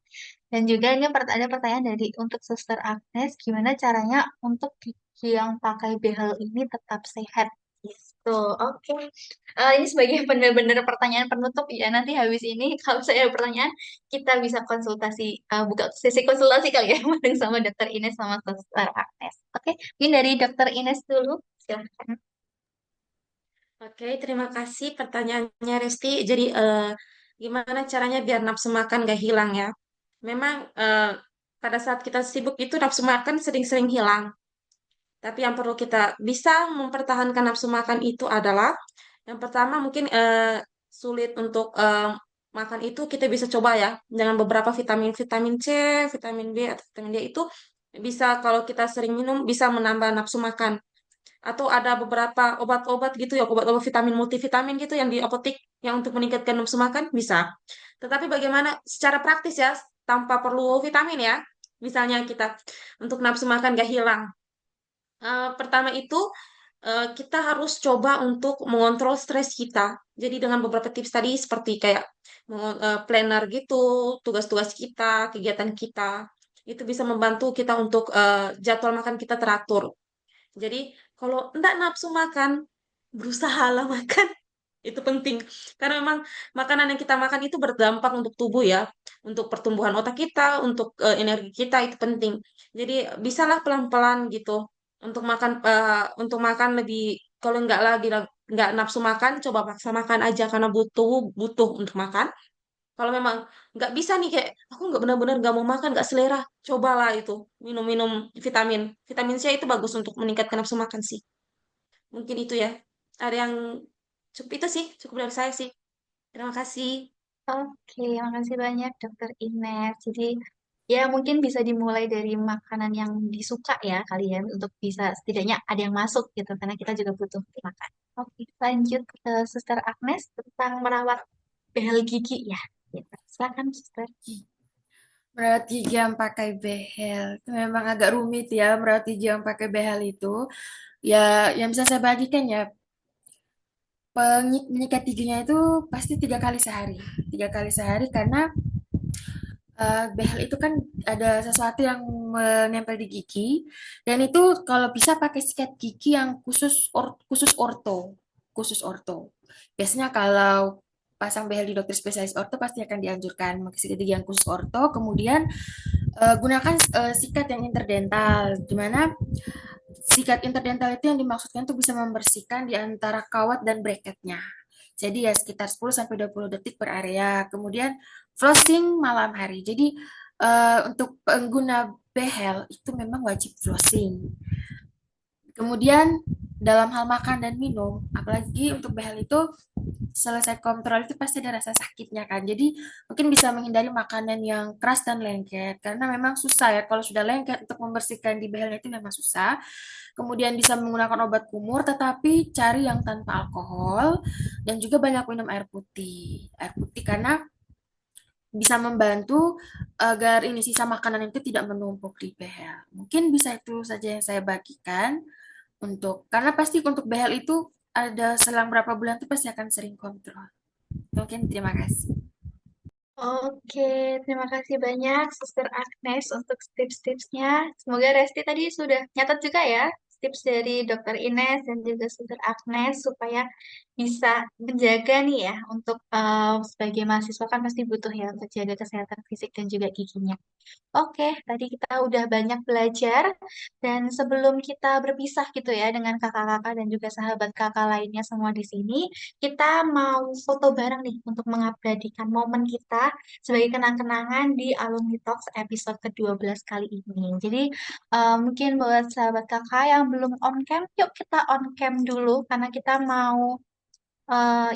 Dan juga ini ada pertanyaan dari untuk Suster Agnes, gimana caranya untuk gigi yang pakai behel ini tetap sehat? Gitu. Oke. Ini sebagai benar-benar pertanyaan penutup ya. Nanti habis ini kalau saya ada pertanyaan, kita bisa konsultasi, buka sesi konsultasi kali ya, bareng sama Dokter Ines sama Suster Agnes. Oke, mungkin dari Dokter Ines dulu. Silahkan. Oke, terima kasih pertanyaannya Resti. Jadi, gimana caranya biar nafsu makan gak hilang ya? Memang pada saat kita sibuk itu nafsu makan sering-sering hilang. Tapi yang perlu kita bisa mempertahankan nafsu makan itu adalah yang pertama mungkin sulit untuk makan itu kita bisa coba ya dengan beberapa vitamin C, vitamin B atau vitamin D itu bisa kalau kita sering minum bisa menambah nafsu makan. Atau ada beberapa obat-obat gitu ya, obat-obat vitamin multivitamin gitu yang di apotek yang untuk meningkatkan nafsu makan bisa. Tetapi bagaimana secara praktis ya tanpa perlu vitamin ya. Misalnya kita untuk nafsu makan gak hilang. Pertama itu kita harus coba untuk mengontrol stres kita. Jadi dengan beberapa tips tadi seperti kayak planner gitu, tugas-tugas kita, kegiatan kita, itu bisa membantu kita untuk jadwal makan kita teratur. Jadi kalau enggak nafsu makan, berusahalah makan. Itu penting. Karena memang makanan yang kita makan itu berdampak untuk tubuh ya. Untuk pertumbuhan otak kita, untuk energi kita itu penting. Jadi bisalah pelan-pelan gitu. Untuk makan lebih kalau nggak nafsu makan, coba paksa makan aja karena butuh butuh untuk makan. Kalau memang nggak bisa nih kayak aku nggak benar-benar nggak mau makan, nggak selera, cobalah itu minum-minum vitamin. Vitamin C itu bagus untuk meningkatkan nafsu makan sih. Mungkin itu ya. Ada yang cukup itu sih, cukup dari saya sih. Terima kasih. Oke, makasih banyak Dokter Ines. Jadi ya mungkin bisa dimulai dari makanan yang disuka ya kalian untuk bisa setidaknya ada yang masuk gitu karena kita juga butuh makan. Oke, lanjut ke Suster Agnes tentang merawat behel gigi ya. Gitu. Silakan Suster. Merawat gigi yang pakai behel itu memang agak rumit ya, merawat gigi yang pakai behel itu. Ya, yang bisa saya bagikan ya, menyikat giginya itu pasti 3 kali sehari. 3 kali sehari karena behel itu kan ada sesuatu yang menempel di gigi, dan itu kalau bisa pakai sikat gigi yang khusus orto. Biasanya kalau pasang behel di dokter spesialis orto pasti akan dianjurkan pakai sikat gigi yang khusus orto. Kemudian gunakan sikat yang interdental, di mana sikat interdental itu yang dimaksudkan tuh bisa membersihkan di antara kawat dan bracketnya. Jadi ya sekitar 10 sampai 20 detik per area. Kemudian flossing malam hari. Jadi untuk pengguna behel itu memang wajib flossing. Kemudian dalam hal makan dan minum, apalagi untuk behel itu selesai kontrol itu pasti ada rasa sakitnya kan. Jadi mungkin bisa menghindari makanan yang keras dan lengket karena memang susah ya kalau sudah lengket untuk membersihkan di behelnya itu memang susah. Kemudian bisa menggunakan obat kumur tetapi cari yang tanpa alkohol dan juga banyak minum air putih. Air putih karena bisa membantu agar ini sisa makanan itu tidak menumpuk di behel. Mungkin bisa itu saja yang saya bagikan untuk karena pasti untuk behel itu ada selang berapa bulan itu pasti akan sering kontrol. Mungkin terima kasih. Oke, terima kasih banyak Suster Agnes untuk tips-tipsnya. Semoga Resti tadi sudah nyatat juga ya tips dari Dokter Ines dan juga Suster Agnes supaya bisa menjaga nih ya untuk sebagai mahasiswa kan pasti butuh ya untuk jaga kesehatan fisik dan juga giginya. Oke, tadi kita udah banyak belajar dan sebelum kita berpisah gitu ya dengan kakak-kakak dan juga sahabat kakak lainnya semua di sini, kita mau foto bareng nih untuk mengabadikan momen kita sebagai kenang-kenangan di Alumni Talks episode ke-12 kali ini. Jadi mungkin buat sahabat kakak yang belum on cam, yuk kita on cam dulu karena kita mau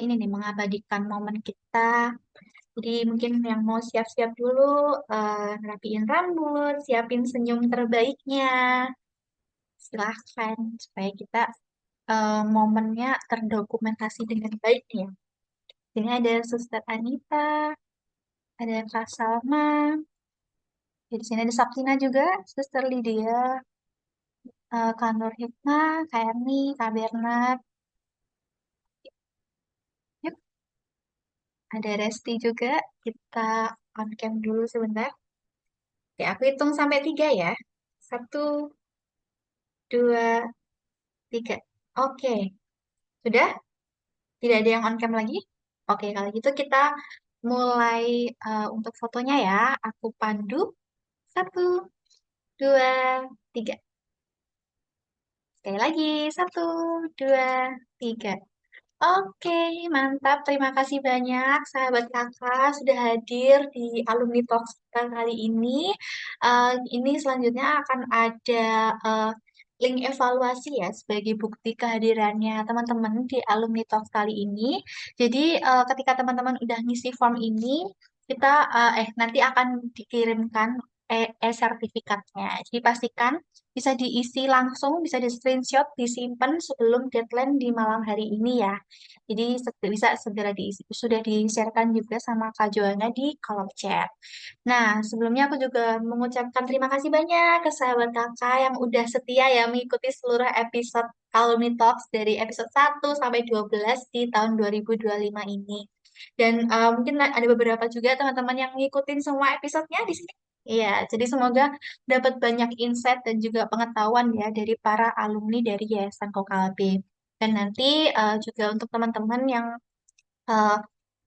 ini nih mengabadikan momen kita. Jadi mungkin yang mau siap-siap dulu, rapiin rambut, siapin senyum terbaiknya. Silahkan supaya kita momennya terdokumentasi dengan baik nih ya. Ini ada Suster Anita, ada Kak Salma, di sini ada Sabrina juga, Suster Lydia, Kak Nur Hikmah, Kak Erni, Kak Bernard. Yuk, ada Resti juga. Kita on cam dulu sebentar. Oke, aku hitung sampai 3 ya. Satu, dua, tiga. Oke, sudah? Tidak ada yang on cam lagi? Oke, kalau gitu kita mulai untuk fotonya ya. Aku pandu. Satu, dua, tiga. Sekali lagi. Satu, dua, tiga. Oke, mantap. Terima kasih banyak sahabat kakak sudah hadir di Alumni Talks kita kali ini. Ini selanjutnya akan ada eh, link evaluasi ya sebagai bukti kehadirannya teman-teman di Alumni Talks kali ini. Jadi ketika teman-teman udah ngisi form ini, kita nanti akan dikirimkan e-sertifikatnya. Jadi pastikan bisa diisi langsung, bisa di screenshot, disimpan sebelum deadline di malam hari ini ya. Jadi bisa segera diisi. Sudah di-sharekan juga sama Kak Joanna di kolom chat. Nah, sebelumnya aku juga mengucapkan terima kasih banyak ke sahabat kakak yang udah setia ya mengikuti seluruh episode Alumni Talks dari episode 1 sampai 12 di tahun 2025 ini. Dan mungkin ada beberapa juga teman-teman yang ngikutin semua episodenya di sini. Iya, jadi semoga dapat banyak insight dan juga pengetahuan ya dari para alumni dari Yayasan Kokalbe. Dan nanti juga untuk teman-teman yang eh,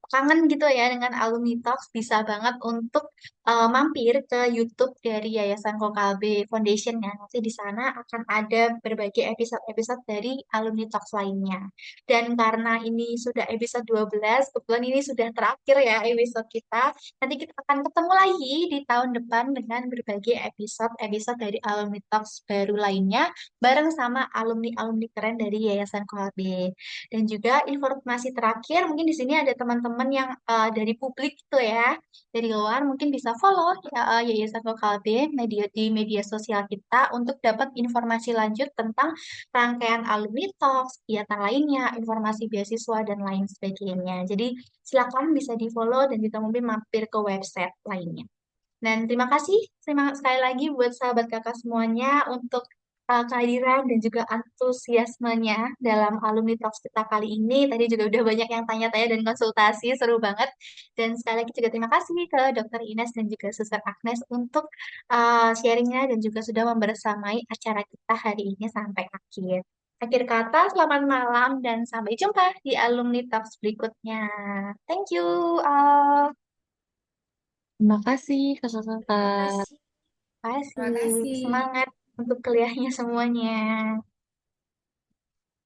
kangen gitu ya dengan Alumni Talks, bisa banget untuk mampir ke YouTube dari Yayasan Kokalbe Foundation ya. Nanti di sana akan ada berbagai episode-episode dari Alumni Talks lainnya. Dan karena ini sudah episode 12, kebetulan ini sudah terakhir ya episode kita. Nanti kita akan ketemu lagi di tahun depan dengan berbagai episode-episode dari Alumni Talks baru lainnya bareng sama alumni-alumni keren dari Yayasan Kokalbe. Dan juga informasi terakhir, mungkin di sini ada teman-teman yang dari publik gitu ya, dari luar mungkin bisa follow ya, Yayasan Kokalbe di media sosial kita untuk dapat informasi lanjut tentang rangkaian alumni talks, kegiatan lainnya, informasi beasiswa dan lain sebagainya. Jadi silakan bisa di follow dan juga mungkin mampir ke website lainnya. Dan terima sekali lagi buat sahabat kakak semuanya untuk kehadiran dan juga antusiasmenya dalam alumni talks kita kali ini. Tadi juga udah banyak yang tanya-tanya dan konsultasi, seru banget. Dan sekali lagi juga terima kasih ke Dokter Ines dan juga Suster Agnes untuk sharingnya dan juga sudah membersamai acara kita hari ini sampai akhir. Akhir kata, selamat malam dan sampai jumpa di alumni talks berikutnya. Thank you all. Terima kasih Terima kakak-kakak. kasih. Terima kasih. Terima kasih. Semangat untuk kuliahnya semuanya.